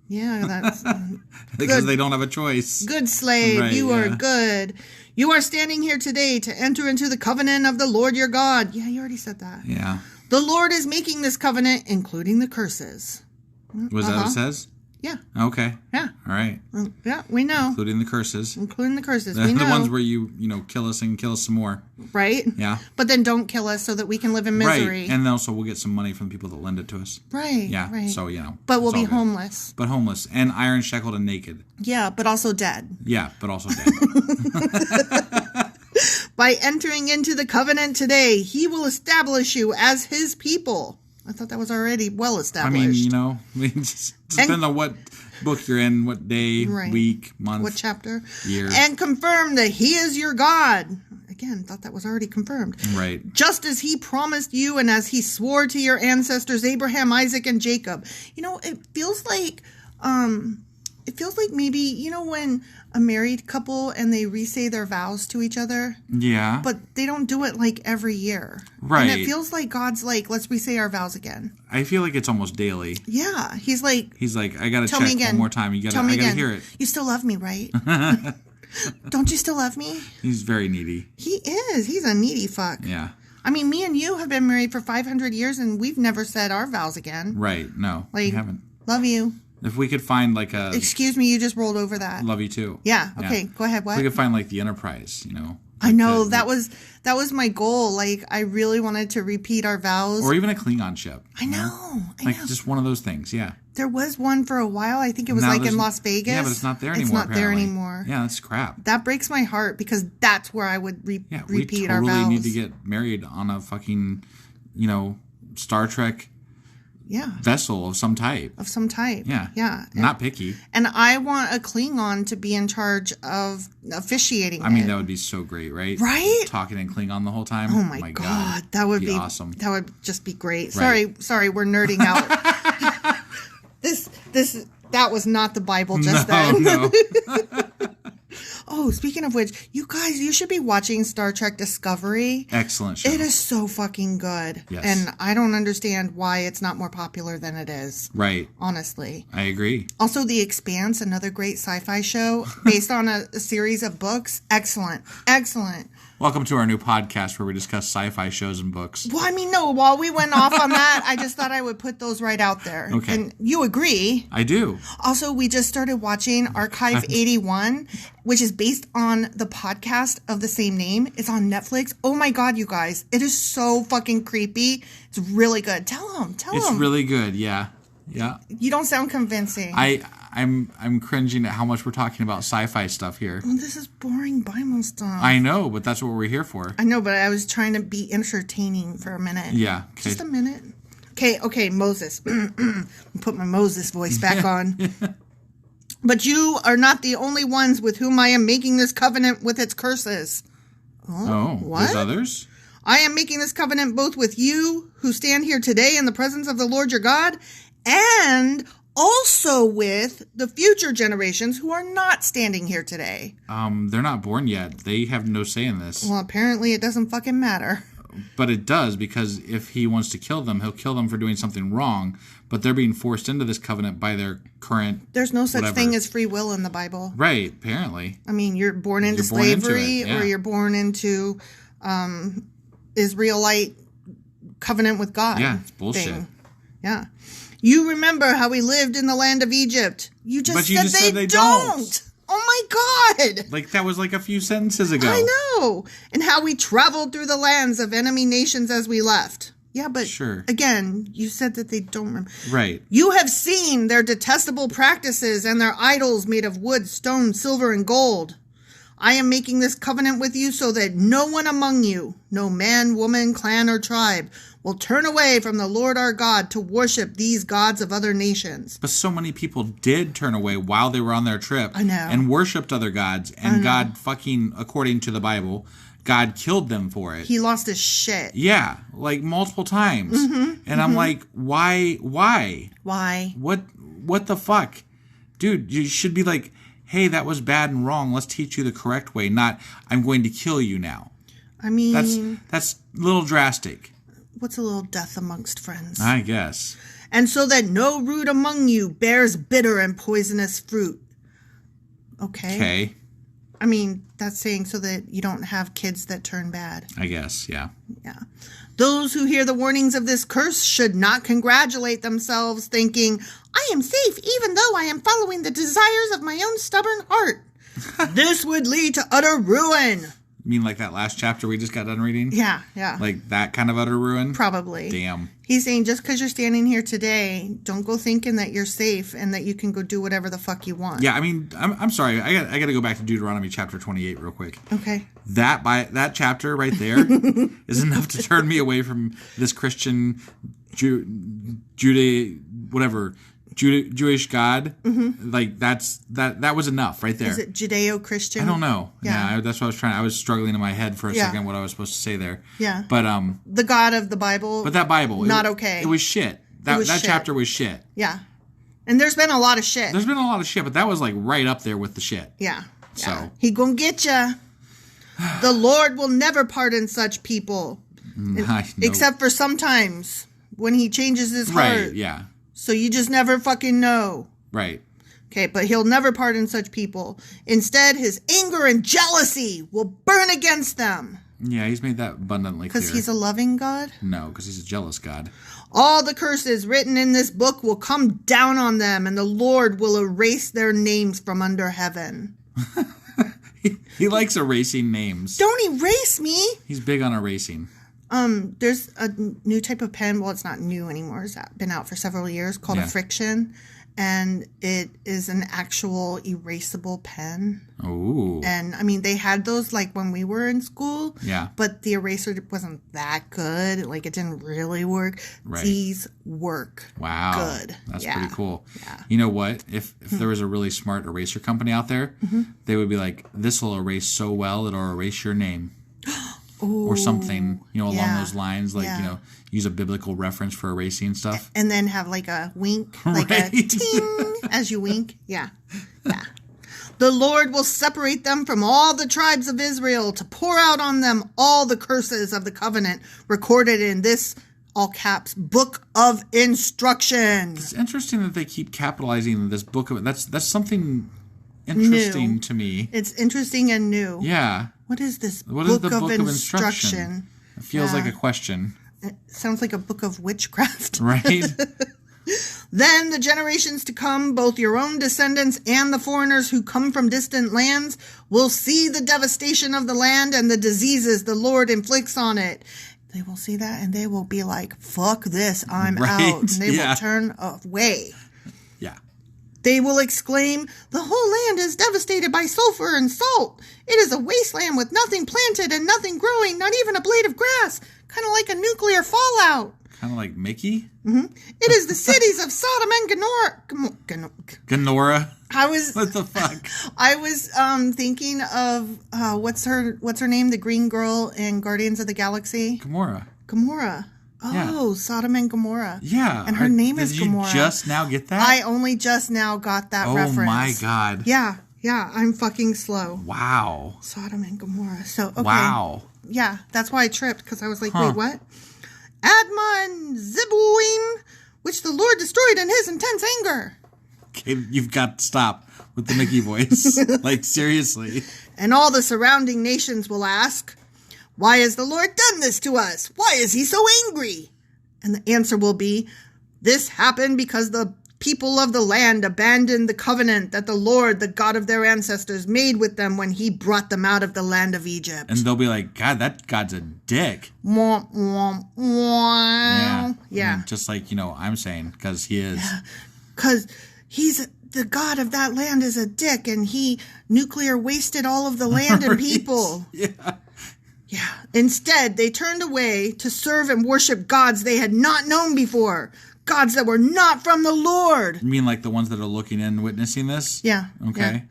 Yeah, that's... because they don't have a choice. Good slave. Right, you are good. You are standing here today to enter into the covenant of the Lord your God. Yeah, you already said that. Yeah. The Lord is making this covenant, including the curses. Was that what it says? Yeah. Okay. Yeah. All right. Yeah, we know. Including the curses. Including the curses. The ones where you kill us and kill us some more. Right? Yeah. But then don't kill us so that we can live in misery. Right. And also we'll get some money from the people that lend it to us. Right. Yeah. Right. So, But we'll be homeless. But homeless. And iron shackled and naked. Yeah, but also dead. Yeah, but also dead. By entering into the covenant today, he will establish you as his people. I thought that was already well established. I mean, just depending on what book you're in, what day, week, month, what chapter, year. And confirm that he is your God. Again, thought that was already confirmed. Right. Just as he promised you and as he swore to your ancestors, Abraham, Isaac, and Jacob. It feels like maybe, when a married couple and they re-say their vows to each other. Yeah. But they don't do it like every year. Right. And it feels like God's like, let's re-say our vows again. I feel like it's almost daily. Yeah. He's like, I gotta check one more time. I gotta hear it. You still love me, right? Don't you still love me? He's very needy. He is. He's a needy fuck. Yeah. I mean, me and you have been married for 500 years and we've never said our vows again. Right. No, we haven't. Love you. If we could find like a... Excuse me, you just rolled over that. Love you too. Yeah, okay, go ahead, what? If we could find like the Enterprise, I know, that was my goal. Like, I really wanted to repeat our vows. Or even a Klingon ship. I know. Just one of those things, yeah. There was one for a while. I think it was in Las Vegas. Yeah, but it's not there anymore, It's not there anymore. Yeah, that's crap. That breaks my heart because that's where I would repeat our vows. We totally need to get married on a fucking, Star Trek vessel of some type. Yeah. Not picky. And I want a Klingon to be in charge of officiating. I mean, that would be so great, right? Right? Talking in Klingon the whole time. Oh my God. That would be awesome. That would just be great. Right. Sorry, we're nerding out. That was not the Bible just then. No. Oh, speaking of which, you guys, you should be watching Star Trek Discovery. Excellent show. It is so fucking good. Yes. And I don't understand why it's not more popular than it is. Right. Honestly. I agree. Also, The Expanse, another great sci-fi show based on a series of books. Excellent. Welcome to our new podcast where we discuss sci-fi shows and books. Well, I mean, no, while we went off on that, I just thought I would put those right out there. Okay. And you agree. I do. Also, we just started watching Archive 81, which is based on the podcast of the same name. It's on Netflix. Oh my God, you guys. It is so fucking creepy. It's really good. Tell them. It's really good, yeah. You don't sound convincing. I'm cringing at how much we're talking about sci-fi stuff here. Well, this is boring Bible stuff. I know, but that's what we're here for. I know, but I was trying to be entertaining for a minute. Yeah. Okay. Just a minute. Okay, Moses. Put my Moses voice back on. But you are not the only ones with whom I am making this covenant with its curses. Oh, what? There's others? I am making this covenant both with you who stand here today in the presence of the Lord your God, and also with the future generations who are not standing here today. They're not born yet. They have no say in this. Well, apparently it doesn't fucking matter. But it does, because if he wants to kill them, he'll kill them for doing something wrong. But they're being forced into this covenant by their current There's no such thing as free will in the Bible. Right, apparently. I mean, you're born into slavery, or you're born into Israelite covenant with God. Yeah, it's bullshit. Thing. Yeah. You remember how we lived in the land of Egypt. You just said they don't. Oh my God. Like, that was like a few sentences ago. I know. And how we traveled through the lands of enemy nations as we left. Yeah, but again, you said that they don't remember. Right. You have seen their detestable practices and their idols made of wood, stone, silver, and gold. I am making this covenant with you so that no one among you, no man, woman, clan, or tribe, will turn away from the Lord our God to worship these gods of other nations. But so many people did turn away while they were on their trip. I know. And worshipped other gods. And God fucking, according to the Bible, God killed them for it. He lost his shit. Yeah, like multiple times. And I'm like, why? Why? What the fuck? Dude, you should be like, hey, that was bad and wrong. Let's teach you the correct way, not I'm going to kill you now. I mean... That's a little drastic. What's a little death amongst friends? I guess. And so that no root among you bears bitter and poisonous fruit. Okay. I mean, that's saying so that you don't have kids that turn bad. I guess, yeah. Yeah. Those who hear the warnings of this curse should not congratulate themselves, thinking, I am safe even though I am following the desires of my own stubborn heart. This would lead to utter ruin. You mean like that last chapter we just got done reading? Yeah. Like that kind of utter ruin? Probably. Damn. He's saying just because you're standing here today, don't go thinking that you're safe and that you can go do whatever the fuck you want. Yeah, I mean, I'm sorry. I got to go back to Deuteronomy chapter 28 real quick. Okay. That chapter right there is enough to turn me away from this Christian Jewish God. Like that was enough right there. Is it Judeo-Christian? I don't know. Yeah, that's what I was struggling in my head for a second what I was supposed to say there. Yeah. But the God of the Bible. But that Bible, okay. It was shit. That chapter was shit. Yeah. And there's been a lot of shit. But that was like right up there with the shit. Yeah. So he gonna get ya. The Lord will never pardon such people, except for sometimes when he changes his heart. Right. Yeah. So you just never fucking know. Right. Okay, but he'll never pardon such people. Instead, his anger and jealousy will burn against them. Yeah, he's made that abundantly clear. Because he's a loving God? No, because he's a jealous God. All the curses written in this book will come down on them, and the Lord will erase their names from under heaven. He likes erasing names. Don't erase me! He's big on erasing. There's a new type of pen. Well, it's not new anymore. It's been out for several years called a friction. And it is an actual erasable pen. Ooh. And, I mean, they had those, like, when we were in school. Yeah. But the eraser wasn't that good. Like, it didn't really work. Right. These work. Wow. Good. That's pretty cool. Yeah. You know what? If there was a really smart eraser company out there, they would be like, this will erase so well, it'll erase your name. Ooh, or something, along those lines. Like, use a biblical reference for erasing stuff. And then have like a wink, like a ting as you wink. Yeah. Yeah. The Lord will separate them from all the tribes of Israel to pour out on them all the curses of the covenant recorded in this, all caps, book of instructions. It's interesting that they keep capitalizing this book of that's something interesting to me. It's interesting and new. Yeah. What is this book of instruction? It feels like a question. It sounds like a book of witchcraft. Right? Then the generations to come, both your own descendants and the foreigners who come from distant lands, will see the devastation of the land and the diseases the Lord inflicts on it. They will see that and they will be like, fuck this, I'm out. And they will turn away. Yeah. They will exclaim, the whole land is devastated by sulfur and salt. It is a wasteland with nothing planted and nothing growing, not even a blade of grass. Kind of like a nuclear fallout. Kind of like Mickey? Mm-hmm. It is the cities of Sodom and Gomorrah. What the fuck? I was thinking of what's her name? The green girl in Guardians of the Galaxy. Gomorrah. Oh, yeah. Sodom and Gomorrah. Yeah. And her name is Gomorrah. Did you just now get that? I only just now got that reference. Oh my God. Yeah, I'm fucking slow. Wow. Sodom and Gomorrah. So, okay. Wow. Yeah, that's why I tripped, because I was like, wait, what? Admah and Zeboim, which the Lord destroyed in his intense anger. Okay, you've got to stop with the Mickey voice. Like, seriously. And all the surrounding nations will ask, why has the Lord done this to us? Why is he so angry? And the answer will be, this happened because the people of the land abandoned the covenant that the Lord, the God of their ancestors, made with them when he brought them out of the land of Egypt. And they'll be like, God, that God's a dick. Womp, womp, womp. Yeah. I mean, just like, I'm saying, because he is. Because he's the God of that land is a dick, and he nuclear wasted all of the land and people. Yeah. Yeah. Instead, they turned away to serve and worship gods they had not known before. Gods that were not from the Lord. You mean like the ones that are looking in and witnessing this? Yeah. Okay. Yeah.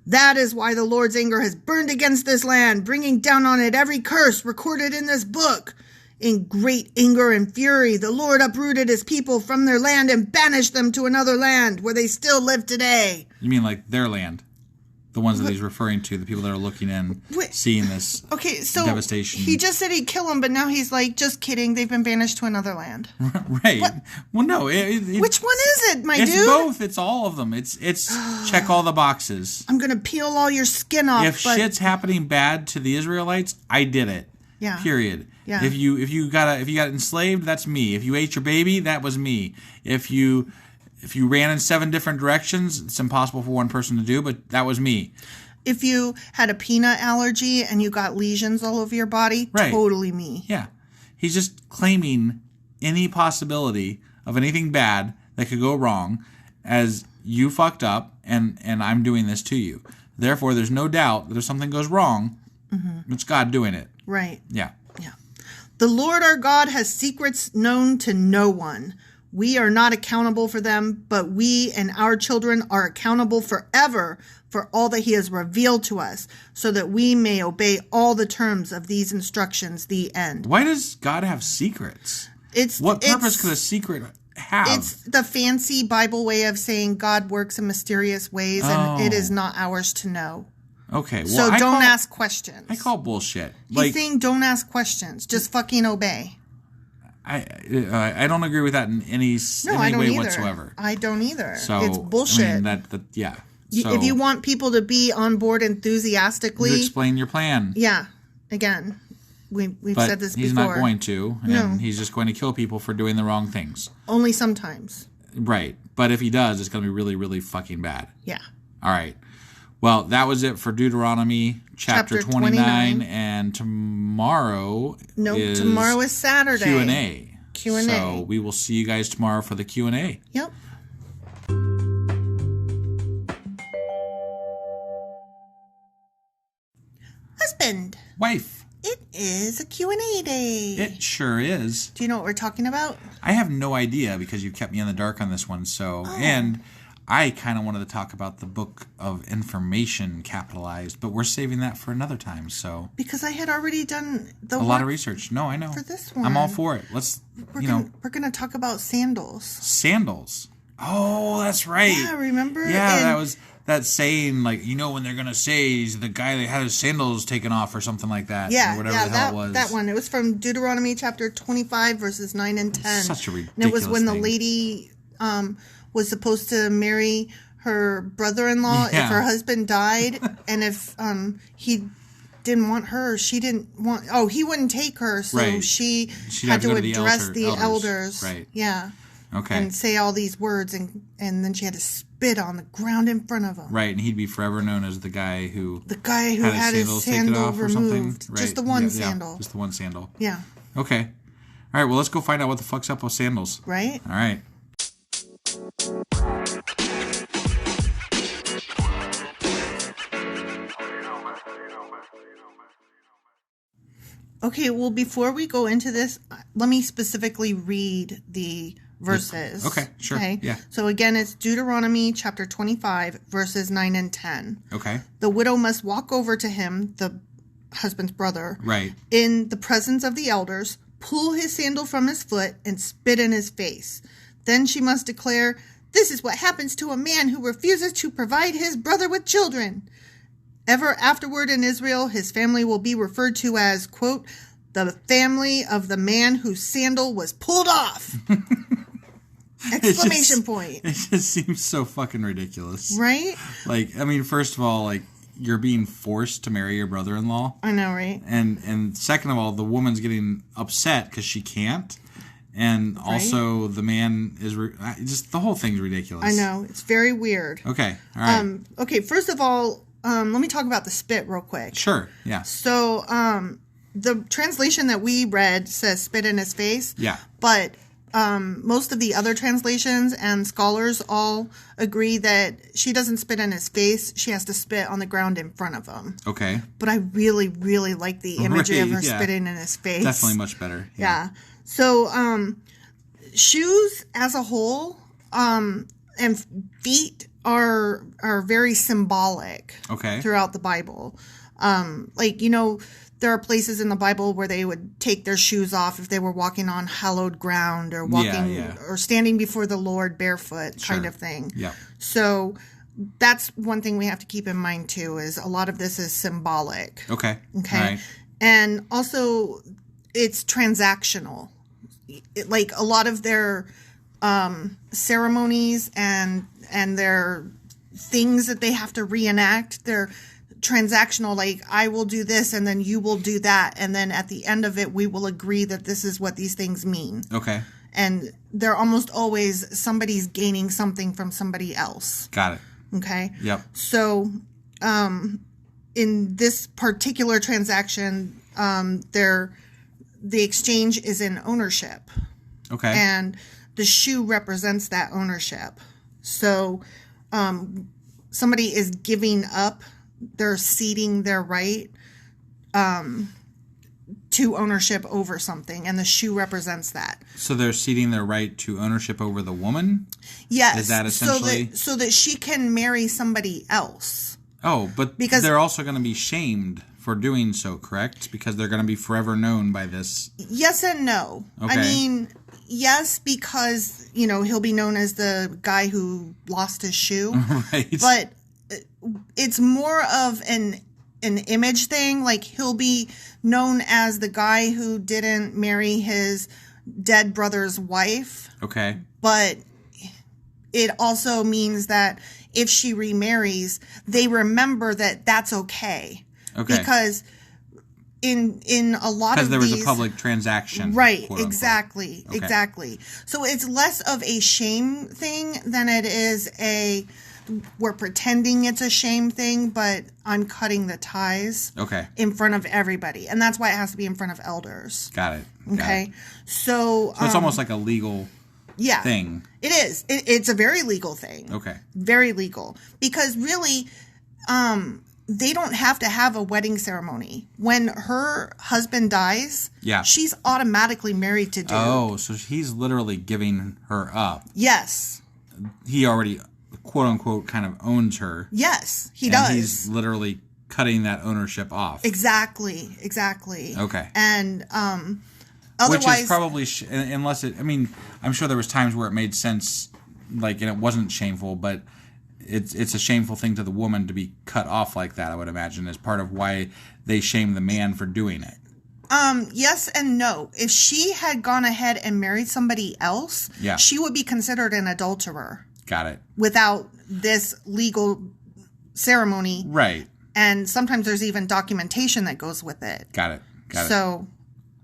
That is why the Lord's anger has burned against this land, bringing down on it every curse recorded in this book. In great anger and fury, the Lord uprooted his people from their land and banished them to another land where they still live today. You mean like their land? The ones that he's referring to, the people that are looking in, seeing this devastation. He just said he'd kill them, but now he's like, just kidding, they've been banished to another land. Right. What? Well, no. Which one is it, my dude? It's both. It's all of them. It's check all the boxes. I'm going to peel all your skin off. If shit's happening bad to the Israelites, I did it. Yeah. Period. Yeah. If you got enslaved, that's me. If you ate your baby, that was me. If you ran in 7 different directions, it's impossible for one person to do, but that was me. If you had a peanut allergy and you got lesions all over your body, totally me. Yeah. He's just claiming any possibility of anything bad that could go wrong as you fucked up and I'm doing this to you. Therefore, there's no doubt that if something goes wrong, it's God doing it. Right. Yeah. Yeah. The Lord our God has secrets known to no one. We are not accountable for them, but we and our children are accountable forever for all that he has revealed to us, so that we may obey all the terms of these instructions. The end. Why does God have secrets? What purpose could a secret have? It's the fancy Bible way of saying God works in mysterious ways, and it is not ours to know. Okay, well, so don't ask questions. I call bullshit. He's saying don't ask questions. Just fucking obey. I don't agree with that in any way whatsoever. I don't either. So, it's bullshit. I mean, yeah. So, if you want people to be on board enthusiastically, you explain your plan. Yeah. Again, we've said this before. He's not going to, and he's just going to kill people for doing the wrong things. Only sometimes. Right. But if he does, it's going to be really, really fucking bad. Yeah. All right. Well, that was it for Deuteronomy chapter 29, and tomorrow is Saturday. Q&A. So we will see you guys tomorrow for the Q&A. Yep. husband. Wife. It is a Q&A day. It sure is. Do you know what we're talking about? I have no idea because you've kept me in the dark on this one. And I kind of wanted to talk about the book of information capitalized, but we're saving that for another time. So because I had already done a lot of research. No, I know. For this one. I'm all for it. We're going to talk about sandals. Sandals. Oh, that's right. Yeah, remember? Yeah, that was that saying, like, when they're going to say he's the guy that had his sandals taken off or something like that. Yeah, or whatever the hell it was. That one. It was from Deuteronomy Chapter 25, verses 9 and 10. Such a ridiculous And it was when thing. the lady was supposed to marry her brother-in-law if her husband died. And if he didn't want her, she didn't want... Oh, he wouldn't take her, so she had to address the elders. Right. Yeah. Okay. And say all these words, and then she had to spit on the ground in front of him. Right, and he'd be forever known as the guy who had his sandal removed. Right. Just the one sandal. Yeah, just the one sandal. Yeah. Okay. All right, well, let's go find out what the fuck's up with sandals. Right? All right. Okay, well, before we go into this, let me specifically read the verses. Okay, sure. Okay. Yeah. So again, it's Deuteronomy chapter 25, verses 9 and 10. Okay. The widow must walk over to him, the husband's brother, right, in the presence of the elders, pull his sandal from his foot, and spit in his face. Then she must declare, "This is what happens to a man who refuses to provide his brother with children." Ever afterward in Israel, his family will be referred to as, quote, "the family of the man whose sandal was pulled off." Exclamation point. It just seems so fucking ridiculous. Right? Like, I mean, first of all, like, you're being forced to marry your brother-in-law. I know, right? And second of all, the woman's getting upset because she can't. And also the man is... just the whole thing's ridiculous. I know. It's very weird. Okay. All right. Okay, first of all... let me talk about the spit real quick. Sure, yeah. So, the translation that we read says spit in his face. Yeah. But most of the other translations and scholars all agree that she doesn't spit in his face. She has to spit on the ground in front of him. Okay. But I really, really like the imagery of her spitting in his face. Definitely much better. Yeah. So, shoes as a whole and feet are very symbolic throughout the Bible. There are places in the Bible where they would take their shoes off if they were walking on hallowed ground or walking or standing before the Lord barefoot kind of thing. Yeah. So that's one thing we have to keep in mind too, is a lot of this is symbolic. Okay. Okay. All right. And also it's transactional. Like a lot of their ceremonies and their things that they have to reenact, they're transactional. Like, I will do this and then you will do that, and then at the end of it we will agree that this is what these things mean. Okay. And they're almost always somebody's gaining something from somebody else. Got it. Okay. Yep. So in this particular transaction, the exchange is in ownership. Okay. And the shoe represents that ownership. So somebody is giving up, they're ceding their right to ownership over something, and the shoe represents that. So they're ceding their right to ownership over the woman? Yes. Is that essentially... So that she can marry somebody else. Oh, but because they're also going to be shamed for doing so, correct? Because they're going to be forever known by this. Yes and no. Okay. I mean... Yes, because, he'll be known as the guy who lost his shoe. Right. But it's more of an image thing. Like, he'll be known as the guy who didn't marry his dead brother's wife. Okay. But it also means that if she remarries, they remember that that's okay. Okay. Because... In a lot of these... Because there was a public transaction. Right, exactly, okay. Exactly. So it's less of a shame thing than it is we're pretending it's a shame thing, but I'm cutting the ties in front of everybody. And that's why it has to be in front of elders. Got it. Okay? So it's almost like a legal thing. It is. It's a very legal thing. Okay. Very legal. Because really... they don't have to have a wedding ceremony. When her husband dies, she's automatically married to dude. Oh, so he's literally giving her up. Yes. He already, quote unquote, kind of owns her. Yes, he does. He's literally cutting that ownership off. Exactly. Okay. And otherwise, which is probably unless it. I mean, I'm sure there was times where it made sense, like, and it wasn't shameful, but it's a shameful thing to the woman to be cut off like that. I would imagine as part of why they shame the man for doing it. Yes and no. If she had gone ahead and married somebody else, she would be considered an adulterer. Got it. Without this legal ceremony. Right. And sometimes there's even documentation that goes with it. Got it. So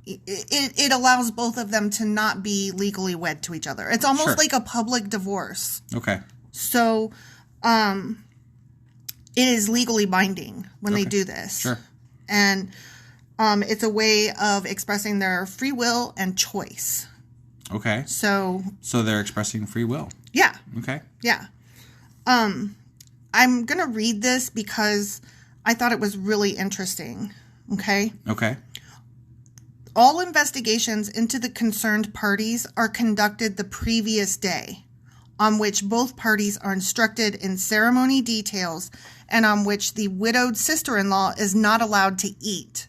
it allows both of them to not be legally wed to each other. It's almost like a public divorce. Okay. So it is legally binding when they do this. Sure. And it's a way of expressing their free will and choice. Okay. So they're expressing free will. Yeah. Okay. Yeah. I'm going to read this because I thought it was really interesting. Okay? Okay. All investigations into the concerned parties are conducted the previous day, on which both parties are instructed in ceremony details and on which the widowed sister-in-law is not allowed to eat.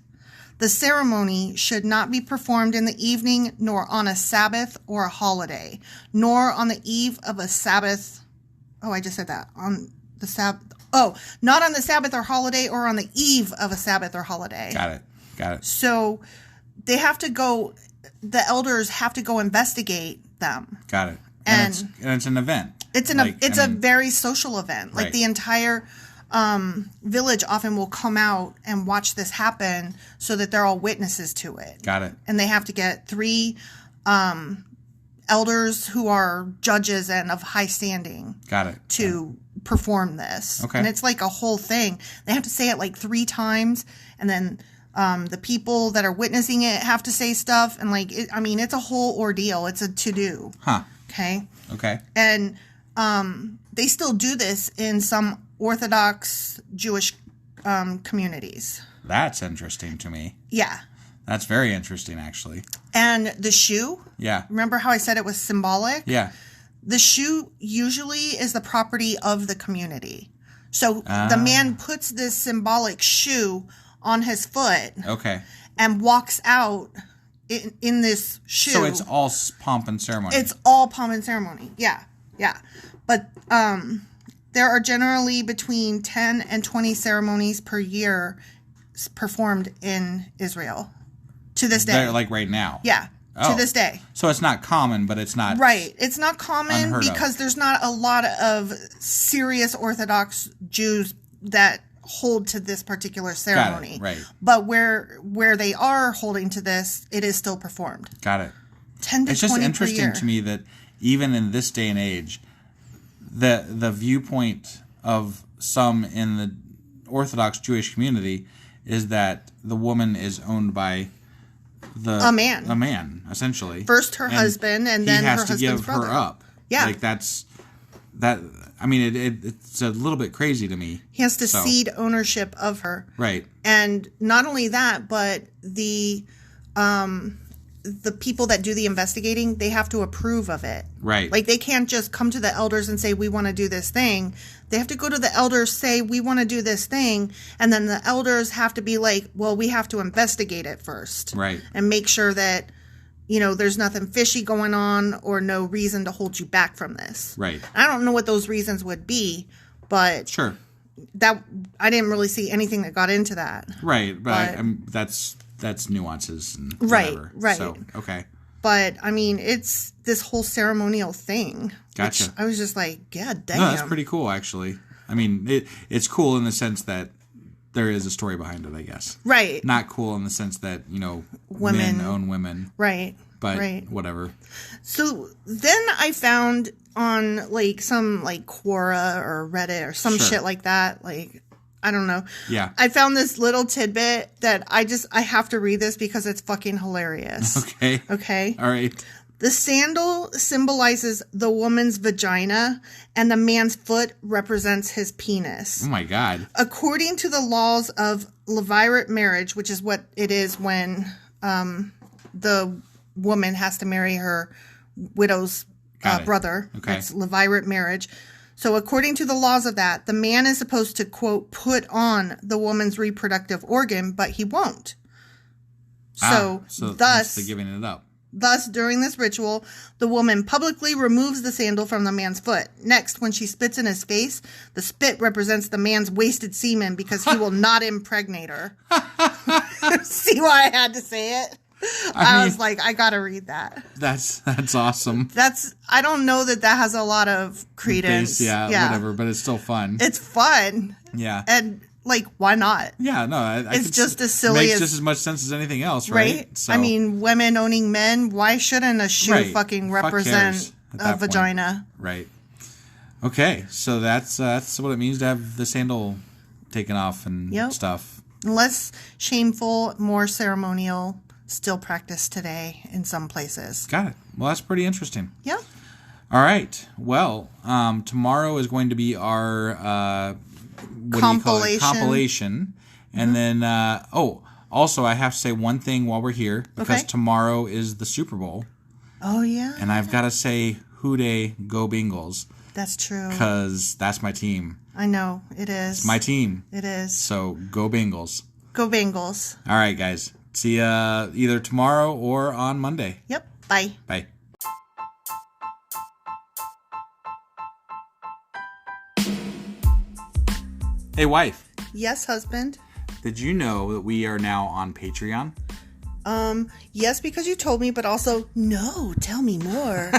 The ceremony should not be performed in the evening, nor on a Sabbath or a holiday, nor on the eve of a Sabbath. Oh, I just said that. On the Sabbath. Oh, not on the Sabbath or holiday or on the eve of a Sabbath or holiday. Got it. So they have to go, the elders have to go investigate them. Got it. And it's an event. It's a very social event. Like the entire village often will come out and watch this happen so that they're all witnesses to it. Got it. And they have to get 3 elders who are judges and of high standing. Got it. To perform this. Okay. And it's like a whole thing. They have to say it like 3 times, and then the people that are witnessing it have to say stuff, and it's a whole ordeal. It's a to-do. Huh. Okay. And they still do this in some Orthodox Jewish communities. That's interesting to me. Yeah. That's very interesting, actually. And the shoe? Yeah. Remember how I said it was symbolic? Yeah. The shoe usually is the property of the community. So the man puts this symbolic shoe on his foot. Okay. And walks out in this shoe. So it's all pomp and ceremony. It's all pomp and ceremony. Yeah. But there are generally between 10 and 20 ceremonies per year performed in Israel to this day. They're like right now? Yeah. To this day. So it's not common, but it's not... Right. It's not common because there's not a lot of serious Orthodox Jews that hold to this particular ceremony. Got it. Right. But where they are holding to this, it is still performed. Got it. 10 to 20 per year. It's just interesting to me that even in this day and age, the viewpoint of some in the Orthodox Jewish community is that the woman is owned by a man, essentially. First her husband, and then her husband's brother. He has to give her up. Yeah. Like that. I mean, it's a little bit crazy to me. He has to cede ownership of her. Right. And not only that, but the people that do the investigating, they have to approve of it. Right. Like, they can't just come to the elders and say, we want to do this thing. They have to go to the elders, say, we want to do this thing. And then the elders have to be like, well, we have to investigate it first. Right. And make sure that, there's nothing fishy going on or no reason to hold you back from this. Right. I don't know what those reasons would be, but... Sure. That I didn't really see anything that got into that. Right. But that's nuances and whatever. Right. So, okay. But, I mean, it's this whole ceremonial thing. Gotcha. I was just like, God damn. No, that's pretty cool, actually. I mean, it's cool in the sense that there is a story behind it, I guess. Right. Not cool in the sense that, women men own women. Right. But whatever. So then I found on, some, Quora or Reddit or some shit like that, I don't know. Yeah. I found this little tidbit that I have to read this because it's fucking hilarious. Okay. Okay. All right. The sandal symbolizes the woman's vagina, and the man's foot represents his penis. Oh my God. According to the laws of levirate marriage, which is what it is when the woman has to marry her widow's brother. Okay. That's levirate marriage. So according to the laws of that, the man is supposed to, quote, put on the woman's reproductive organ, but he won't. So thus the giving it up. Thus, during this ritual, the woman publicly removes the sandal from the man's foot. Next, when she spits in his face, the spit represents the man's wasted semen because he will not impregnate her. See why I had to say it? I was like, I gotta read that. That's awesome. I don't know that has a lot of credence. Whatever, but it's still fun. It's fun. Yeah. And, like, why not? Yeah, no. It's just as silly makes just as much sense as anything else, right? So, I mean, women owning men, why shouldn't a shoe fucking represent a vagina? Point. Right. Okay, so that's what it means to have the sandal taken off and stuff. Less shameful, more ceremonial, still practiced today in some places. Got it. Well, that's pretty interesting. Yeah. All right. Well, tomorrow is going to be our... compilation. And then, also I have to say one thing while we're here, because tomorrow is the Super Bowl. Oh, yeah. And I've got to say, Hooday, go Bengals. That's true. Because that's my team. I know, it is. It's my team. It is. So, go Bengals. Go Bengals. All right, guys. See ya either tomorrow or on Monday. Yep. Bye. Bye. Hey, wife. Yes, husband. Did you know that we are now on Patreon? Yes, because you told me, but also, no, tell me more.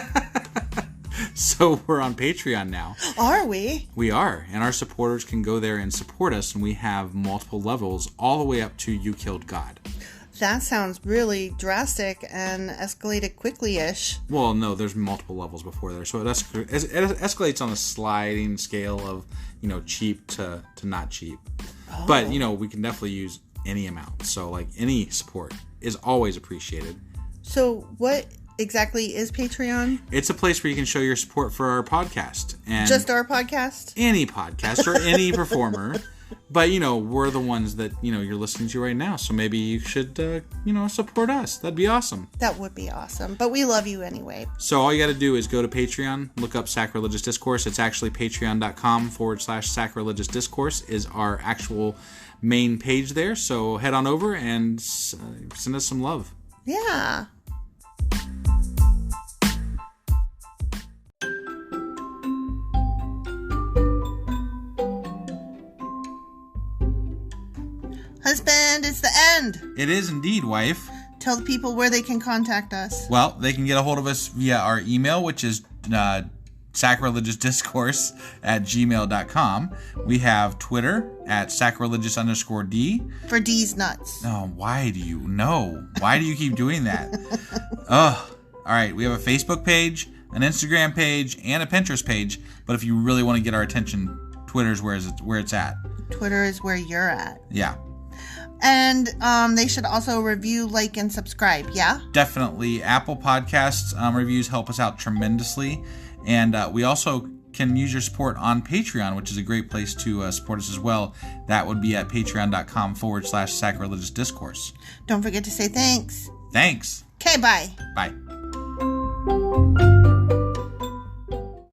So we're on Patreon now. Are we? We are. And our supporters can go there and support us, and we have multiple levels all the way up to You Killed God. That sounds really drastic and escalated quickly-ish. Well, no, there's multiple levels before there. So it escalates on a sliding scale of, cheap to not cheap. Oh. But, we can definitely use any amount. So, like, any support is always appreciated. So what exactly is Patreon? It's a place where you can show your support for our podcast. And just our podcast? Any podcast or any performer. But, we're the ones that, you're listening to right now. So maybe you should, support us. That'd be awesome. That would be awesome. But we love you anyway. So all you got to do is go to Patreon, look up Sacrilegious Discourse. It's actually patreon.com/Sacrilegious Discourse is our actual main page there. So head on over and send us some love. Yeah. Husband, it's the end. It is indeed, wife. Tell the people where they can contact us. Well, they can get a hold of us via our email, which is sacrilegiousdiscourse@gmail.com. We have Twitter at sacrilegious_D. For D's nuts. Oh, why do you know? Why do you keep doing that? Ugh. All right, we have a Facebook page, an Instagram page, and a Pinterest page. But if you really want to get our attention, Twitter's where it's at. Twitter is where you're at. Yeah. And they should also review, like, and subscribe, yeah? Definitely. Apple Podcasts reviews help us out tremendously. And we also can use your support on Patreon, which is a great place to support us as well. That would be at patreon.com/Sacrilegious Discourse. Don't forget to say thanks. Thanks. Okay, bye. Bye.